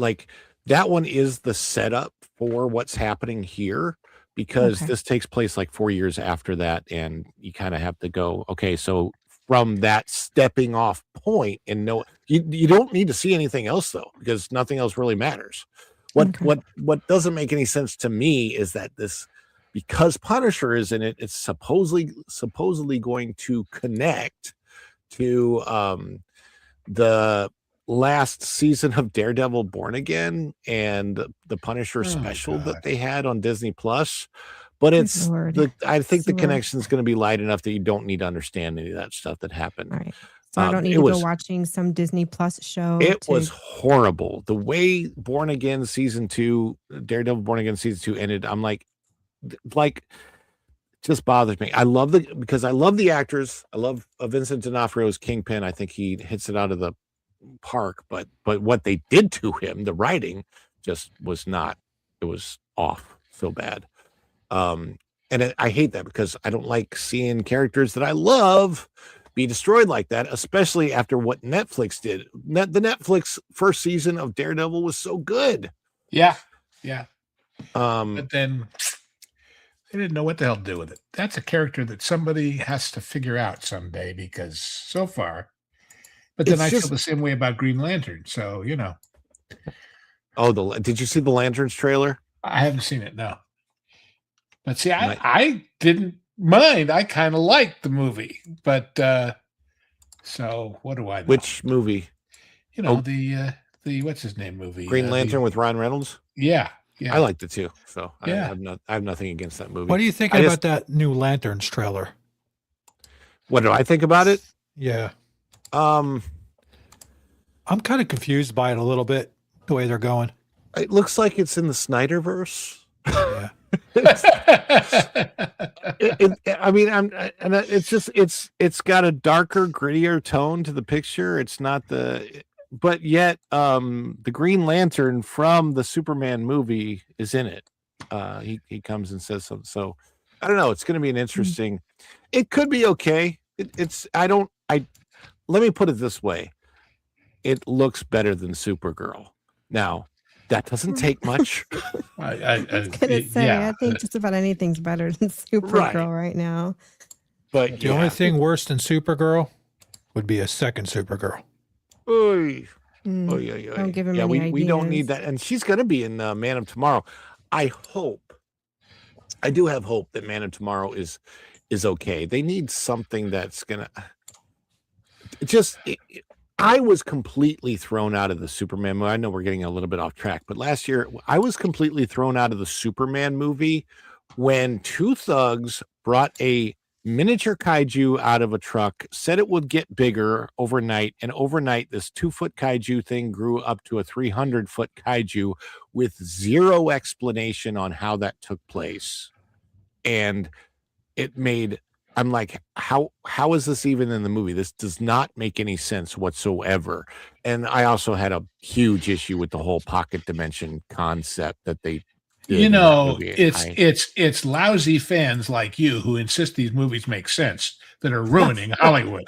that one is the setup for what's happening here, because Okay. this takes place like 4 years after that, and you kind of have to go, okay, so from that stepping off point, and you don't need to see anything else though, because nothing else really matters. Okay. What doesn't make any sense to me is that because Punisher is in it, it's supposedly going to connect to the last season of Daredevil Born Again and the Punisher special that they had on Disney Plus. But Good it's Lord. I think the Lord. connection is going to be light enough that you don't need to understand any of that stuff that happened. All right. So I don't need it to was- go watching some Disney Plus show. It to- was horrible. The way Born Again season 2, Daredevil Born Again season 2 ended, I'm like just bothers me. Because I love the actors. I love Vincent D'Onofrio's Kingpin. I think he hits it out of the park, but what they did to him, the writing just was not. It was off so bad. And I hate that because I don't like seeing characters that I love be destroyed like that, especially after what Netflix did. The Netflix first season of Daredevil was so good. Yeah. Um, But then they didn't know what the hell to do with it. That's a character that somebody has to figure out someday, because so far. But then It's I just- feel the same way about Green Lantern. So, did you see the Lanterns trailer? I haven't seen it, no. But see, I didn't mind. I kind of liked the movie. But so what do I know? Which movie? The what's his name movie? Green Lantern with Ryan Reynolds? Yeah. I liked it too. So Yeah. I have nothing against that movie. What do you think I about just- that new Lanterns trailer? What do I think about it? Yeah. Um, I'm kind of confused by it a little bit, the way they're going. it looks like it's in the Snyderverse. Yeah. I mean, it's got a darker, grittier tone to the picture. It's not but yet the Green Lantern from the Superman movie is in it. He comes and says something. So I don't know. It's going to be an interesting. It could be okay. Let me put it this way. It looks better than Supergirl. Now, That doesn't take much. I was gonna say, I think just about anything's better than Supergirl right now. But The only thing worse than Supergirl would be a second Supergirl. Oy. Mm, Oy, oy, oy. don't give him yeah, any we don't need ideas. that. And she's going to be in Man of Tomorrow. I do have hope that Man of Tomorrow is okay. They need something that's going to I was completely thrown out of the Superman movie. I know we're getting a little bit off track, but last year I was completely thrown out of the Superman movie when two thugs brought a miniature kaiju out of a truck, said it would get bigger overnight, and overnight this 2-foot kaiju thing grew up to a 300-foot kaiju with zero explanation on how that took place. And it made, I'm like, how is this even in the movie? This does not make any sense whatsoever. And I also had a huge issue with the whole pocket dimension concept that they did You in that know, movie. it's lousy fans like you who insist these movies make sense that are ruining Hollywood.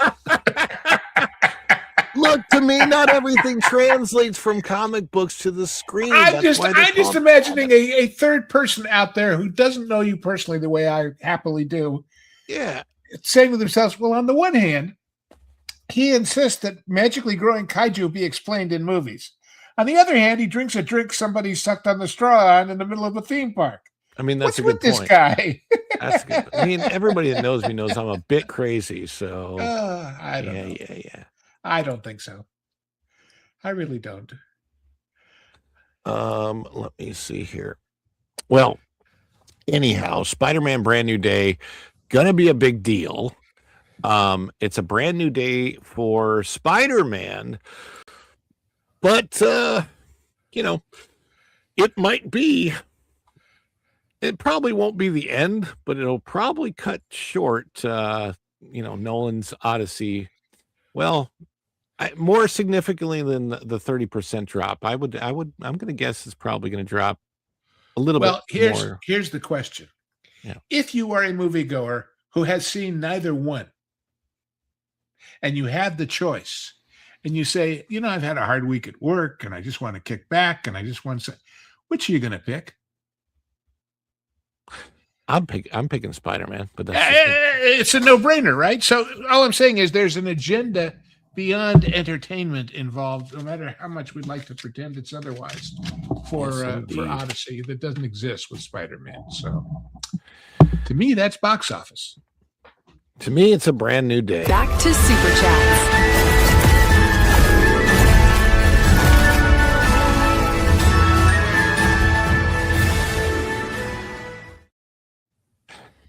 Look, to me, not everything translates from comic books to the screen. I'm That's why they're just called imagining comics. a third person out there who doesn't know you personally the way I happily do, Yeah. saying to themselves, well, on the one hand, he insists that magically growing kaiju be explained in movies. On the other hand, he drinks a drink somebody sucked on the straw on in the middle of a theme park. I mean, that's What's a good with this point. guy? That's good. I mean, everybody that knows me knows I'm a bit crazy. So I don't know. yeah. I don't think so. I really don't. Let me see here. Well, anyhow, Spider-Man Brand New Day, gonna be a big deal. It's a brand new day for Spider-Man, but it probably won't be the end, but it'll probably cut short Nolan's Odyssey. Well, more significantly than the 30% drop. I'm going to guess it's probably going to drop a little bit more. Here's the question. Yeah. If you are a moviegoer who has seen neither one, and you have the choice, and you say, I've had a hard week at work, and I just want to kick back, and I just want to, which are you going to pick? I'm picking Spider-Man, but it's a no-brainer, right? So all I'm saying is there's an agenda beyond entertainment involved, no matter how much we'd like to pretend it's otherwise, for Odyssey that doesn't exist with Spider-Man. So to me, that's box office. To me, it's a brand new day. Back to Super Chats.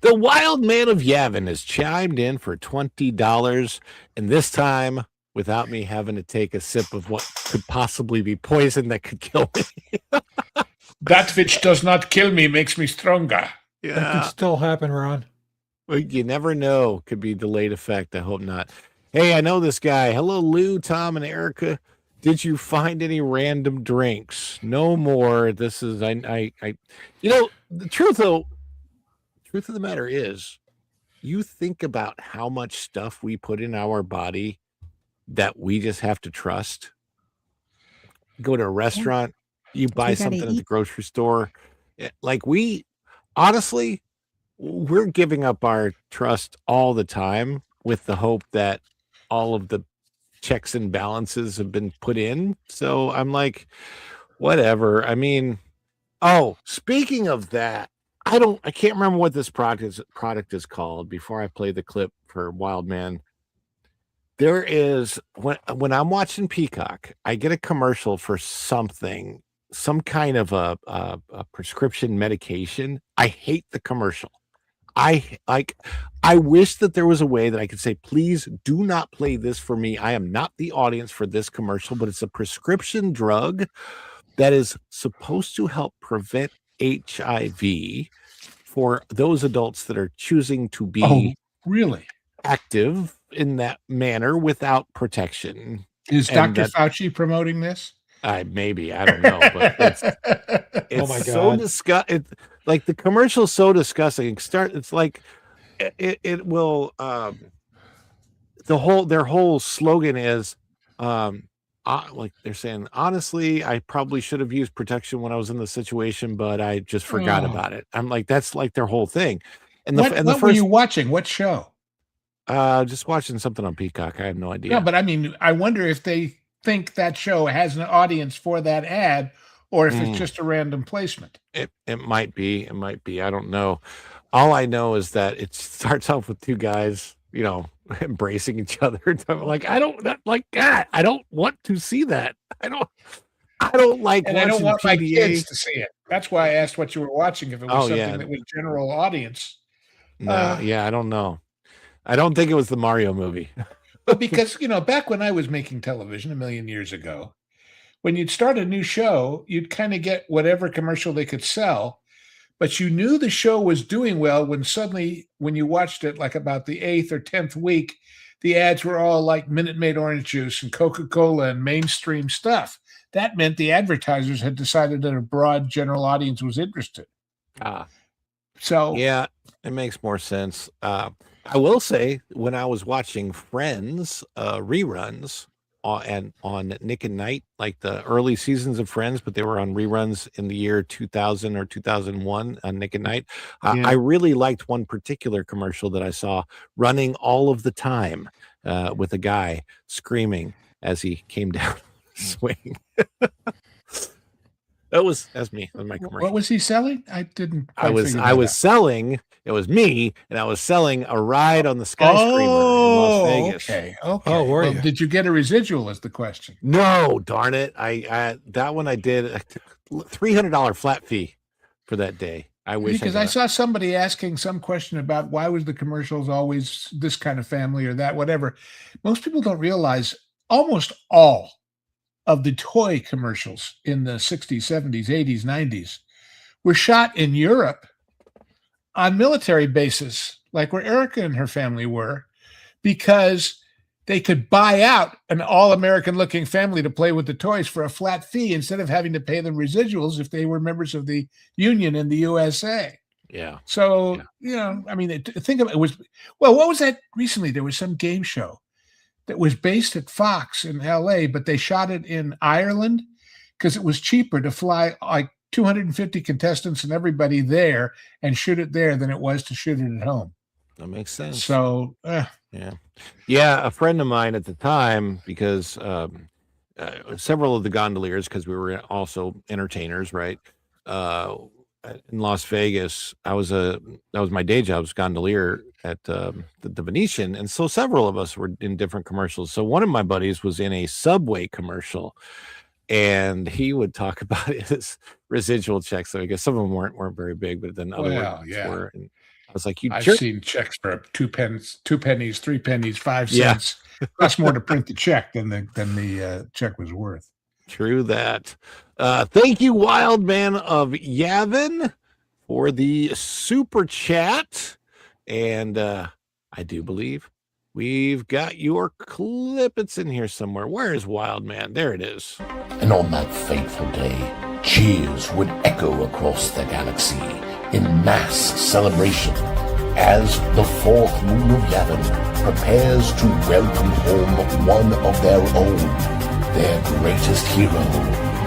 The Wild Man of Yavin has chimed in for $20, and this time without me having to take a sip of what could possibly be poison that could kill me. That which does not kill me makes me stronger. That could still happen, Ron. Well, you never know. Could be delayed effect. I hope not. Hey, I know this guy. Hello, Lou, Tom, and Erica. Did you find any random drinks? No more. This is the truth though. Truth of the matter is, you think about how much stuff we put in our body that we just have to trust. You go to a restaurant, you buy something at the grocery store. Like we're giving up our trust all the time with the hope that all of the checks and balances have been put in. So I'm like, whatever. I mean, speaking of that, I can't remember what this product is called before I play the clip for Wild Man. There is, when I'm watching Peacock, I get a commercial for something, some kind of a prescription medication. I hate the commercial. I wish that there was a way that I could say, please do not play this for me. I am not the audience for this commercial, but it's a prescription drug that is supposed to help prevent HIV for those adults that are choosing to be really active in that manner without protection. Is Dr. Fauci promoting this? Maybe, I don't know, but it's oh my God. So disgusting. Like the commercial's so disgusting. It's like it will their whole slogan is like they're saying, honestly, I probably should have used protection when I was in the situation, but I just forgot Oh. about it. I'm like, that's like their whole thing. And the What, and the what were first, you watching? What show? just watching something on Peacock. I have no idea. No, but I mean, I wonder if they think that show has an audience for that ad, or if it's just a random placement. It might be. It might be. I don't know. All I know is that it starts off with two guys, embracing each other. I'm like, I don't like that. I don't want to see that. I don't like And I don't watching want my PBA. kids to see it. That's why I asked what you were watching. If it was Oh, something yeah. that was general audience, No, yeah, I don't know. I don't think it was the Mario movie. but because back when I was making television a million years ago, when you'd start a new show, you'd kind of get whatever commercial they could sell, but you knew the show was doing well when suddenly, when you watched it, like about the 8th or 10th week, the ads were all like Minute Maid orange juice and Coca-Cola and mainstream stuff. That meant the advertisers had decided that a broad general audience was interested. So Yeah, it makes more sense. I will say, when I was watching Friends reruns on Nick and Night, like the early seasons of Friends, but they were on reruns in the year 2000 or 2001 on Nick and Night. Yeah. I really liked one particular commercial that I saw running all of the time with a guy screaming as he came down the swing. That's me. That was my commercial. what was he selling? I didn't. I quite was figure I that was out. selling. It was me, and I was selling a ride on the Skyscraper in Las Vegas. Okay. Oh, were you? Did you get a residual? Is the question. No, darn it! I that one I did. I took $300 flat fee for that day. I wish Because I saw somebody asking some question about why was the commercials always this kind of family or that, whatever. Most people don't realize almost all of the toy commercials in the 60s, 70s, 80s, 90s were shot in Europe on military bases, like where Erica and her family were, because they could buy out an all-American looking family to play with the toys for a flat fee instead of having to pay them residuals if they were members of the union in the USA. Yeah. So, I mean, think of it was, well, what was that recently? There was some game show that was based at Fox in LA, but they shot it in Ireland because it was cheaper to fly like 250 contestants and everybody there and shoot it there than it was to shoot it at home. That makes sense. So, Yeah, a friend of mine at the time, because several of the gondoliers, because we were also entertainers, right? In Las Vegas, that was my day job, was gondolier at the Venetian, and so several of us were in different commercials. So one of my buddies was in a Subway commercial, and he would talk about his residual checks. So I guess some of them weren't very big, but then other ones were. And I was like, I've seen checks for 2 pennies, 3 pennies, 5 Yeah. cents. Cost more to print the check than the check was worth. True that. Thank you, Wild Man of Yavin, for the super chat. And I do believe we've got your clip. It's in here somewhere. Where is Wild Man? There it is. And on that fateful day, cheers would echo across the galaxy in mass celebration as the fourth moon of Yavin prepares to welcome home one of their own, their greatest hero,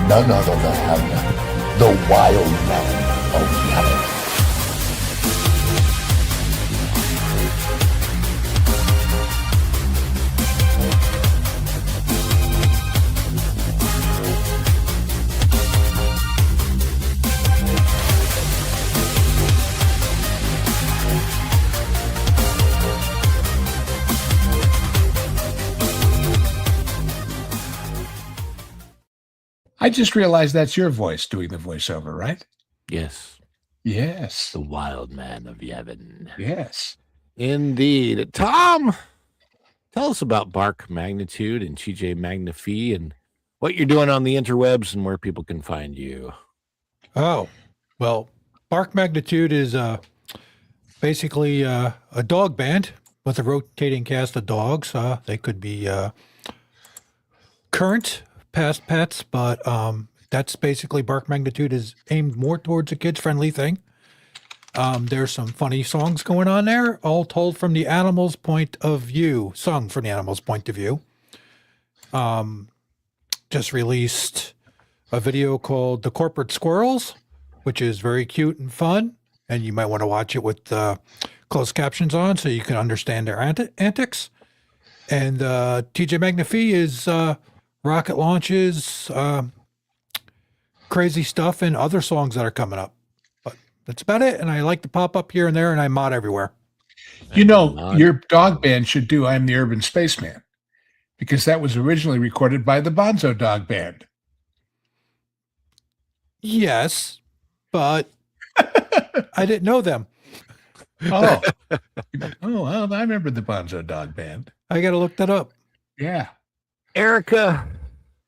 none other than the Wild Man of Yavin. I just realized that's your voice doing the voiceover, right? Yes. Yes. The Wild Man of Yavin. Yes. Indeed. Tom, tell us about Bark Magnitude and TJ Magnify and what you're doing on the interwebs and where people can find you. Oh, well, Bark Magnitude is basically a dog band with a rotating cast of dogs. They could be current, past pets, but that's basically Bark Magnitude is aimed more towards a kids-friendly thing. There's some funny songs going on there, all told from the animal's point of view, sung from the animal's point of view. just released a video called The Corporate Squirrels, which is very cute and fun. And you might want to watch it with closed captions on so you can understand their antics. And TJ McNafee is rocket launches, crazy stuff, and other songs that are coming up. But that's about it. And I like to pop up here and there, and I mod everywhere. You know, your dog band should do I'm the Urban Spaceman, because that was originally recorded by the Bonzo Dog Band. Yes, but I didn't know them. Oh. Oh, well, I remember the Bonzo Dog Band. I got to look that up. Yeah. Erica,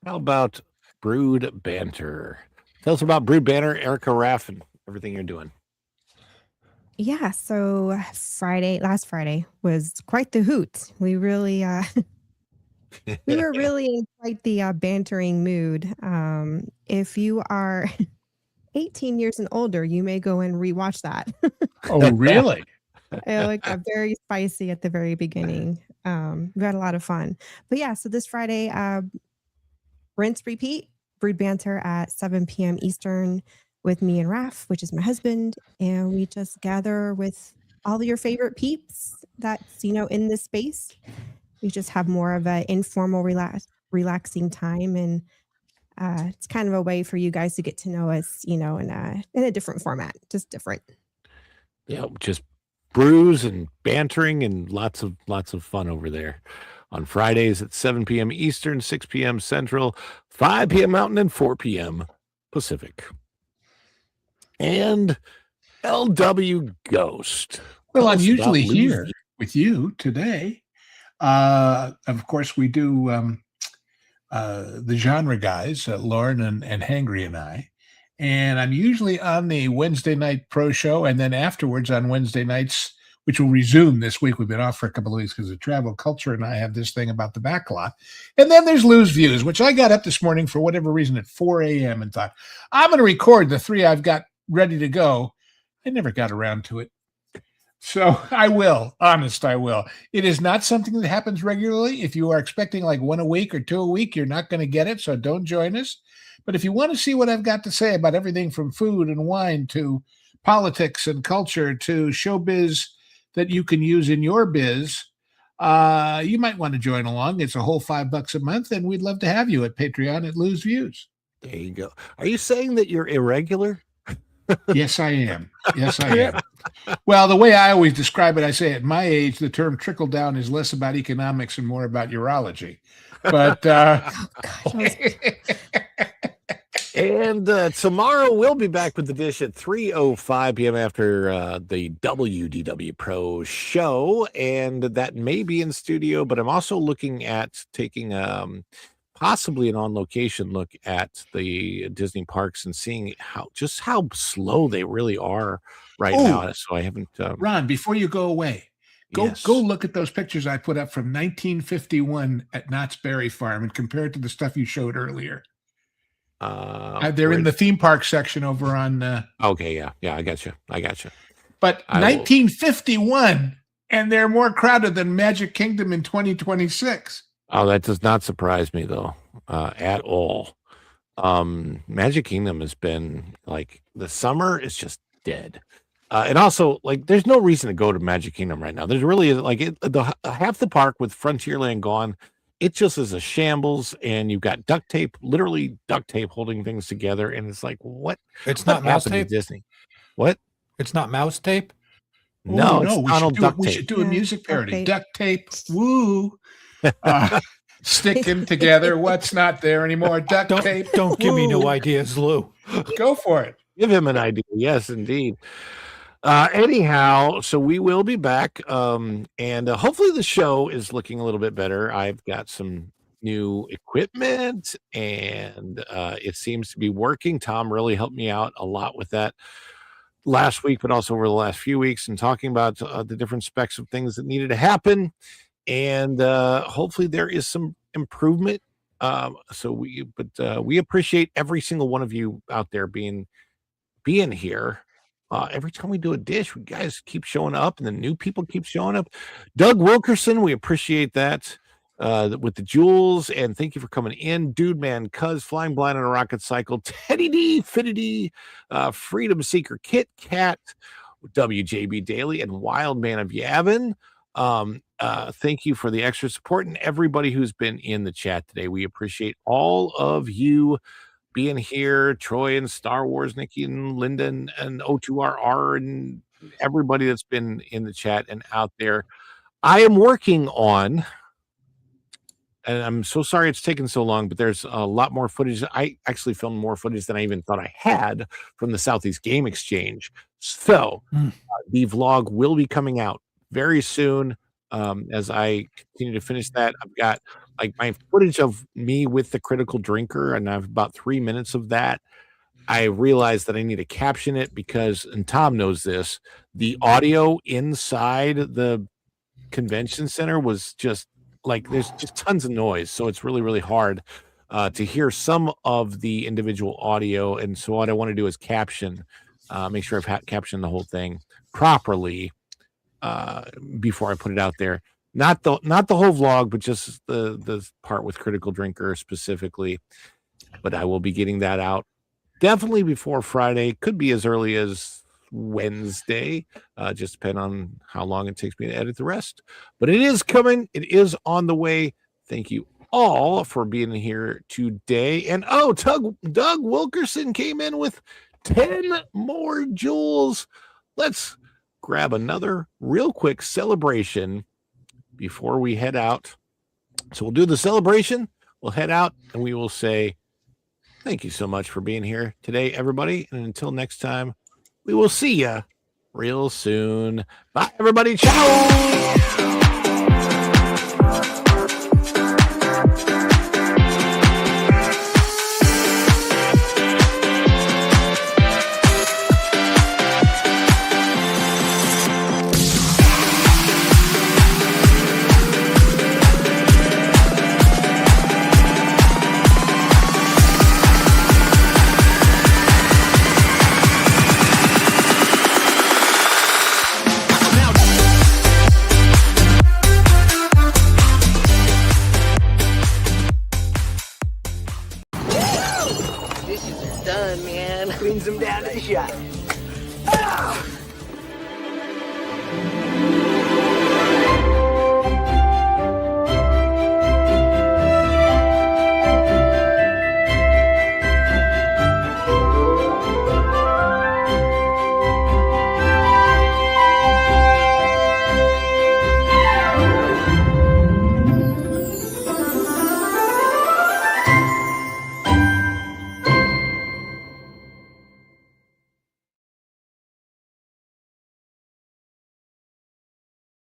how about Brood Banter? Tell us about Brood Banter, Erica Raff, and everything you're doing. Yeah, so last Friday was quite the hoot. We really we were really in quite the bantering mood. If you are 18 years and older, you may go and rewatch that. Oh, really? It got very spicy at the very beginning. We had a lot of fun. But yeah, so this Friday, rinse, repeat, Brood Banter at 7 p.m. Eastern with me and Raph, which is my husband. And we just gather with all your favorite peeps that's, in this space. We just have more of an informal, relaxing time. And it's kind of a way for you guys to get to know us, in a different format, just different. Yeah, just brews and bantering and lots of fun over there on Fridays at 7 p.m. Eastern, 6 p.m. Central, 5 p.m. Mountain, and 4 p.m. Pacific. And LW Ghost. Well, Tell I'm us usually about here Lose with you today. Of course, we do the genre guys, Lauren and Hangry and I. And I'm usually on the Wednesday night pro show, and then afterwards on Wednesday nights, which will resume this week. We've been off for a couple of weeks because of travel culture, and I have this thing about the backlot. And then there's Lou's Views, which I got up this morning for whatever reason at 4 a.m. and thought, I'm going to record the 3 I've got ready to go. I never got around to it. So I will. Honest, I will. It is not something that happens regularly. If you are expecting like 1 a week or 2 a week, you're not going to get it, so don't join us. But if you want to see what I've got to say about everything from food and wine to politics and culture to showbiz that you can use in your biz, you might want to join along. It's a whole $5 a month, and we'd love to have you at Patreon at Lou's Views. There you go. Are you saying that you're irregular? Yes, I am. Yes, I am. Well, the way I always describe it, I say at my age, the term trickle down is less about economics and more about urology. But And tomorrow we'll be back with the dish at 3:05 p.m. after the WDW Pro show, and that may be in studio. But I'm also looking at taking possibly an on-location look at the Disney parks and seeing how slow they really are right now. So I haven't. Ron, before you go away, go look at those pictures I put up from 1951 at Knott's Berry Farm and compare it to the stuff you showed earlier. They're in the theme park section over on. Okay, yeah, I got you. But 1951, and they're more crowded than Magic Kingdom in 2026. Oh, that does not surprise me though, at all. Magic Kingdom has been like the summer is just dead, and also like there's no reason to go to Magic Kingdom right now. There's really like half the park with Frontierland gone. It just is a shambles, and you've got literally duct tape holding things together, and it's like, what? It's not mouse tape? Disney. What? It's not mouse tape? No, it's Donald Duct Tape. We should do a music parody. Duct Duct tape, woo. Sticking together. What's not there anymore? Duct tape. Don't give me no woo. ideas, Lou. Go for it. Give him an idea. Yes, indeed. Anyhow, so we will be back, and hopefully the show is looking a little bit better. I've got some new equipment, and it seems to be working. Tom really helped me out a lot with that last week, but also over the last few weeks, and talking about the different specs of things that needed to happen, and hopefully there is some improvement. So we appreciate every single one of you out there being here. Every time we do a dish, you guys keep showing up, and the new people keep showing up. Doug Wilkerson, we appreciate that. with the jewels, and thank you for coming in, Dude Man, Cuz, Flying Blind on a Rocket Cycle, Teddy D, Fitty, Freedom Seeker, Kit Kat, WJB Daily, and Wild Man of Yavin. Thank you for the extra support and everybody who's been in the chat today. We appreciate all of you being here, Troy and Star Wars, Nikki and Linda and O2RR and everybody that's been in the chat and out there. I am working on, and I'm so sorry it's taken so long, but there's a lot more footage. I actually filmed more footage than I even thought I had from the Southeast Game Exchange. So the vlog will be coming out very soon. As I continue to finish that, I've got like my footage of me with the Critical Drinker, and I have about 3 minutes of that. I realized that I need to caption it because, and Tom knows this, the audio inside the convention center was just like, there's just tons of noise. So it's really, really hard to hear some of the individual audio. And so what I want to do is caption, make sure I've captioned the whole thing properly before I put it out there. Not the whole vlog, but just the part with Critical Drinker specifically. But I will be getting that out definitely before Friday. Could be as early as Wednesday, just depending on how long it takes me to edit the rest. But it is coming. It is on the way. Thank you all for being here today. And Doug Wilkerson came in with 10 more jewels. Let's grab another real quick celebration before we head out. So we'll do the celebration, we'll head out, and we will say thank you so much for being here today, everybody. And until next time, we will see you real soon. Bye, everybody. Ciao. Dishes are done, man. Cleans them down to the shop.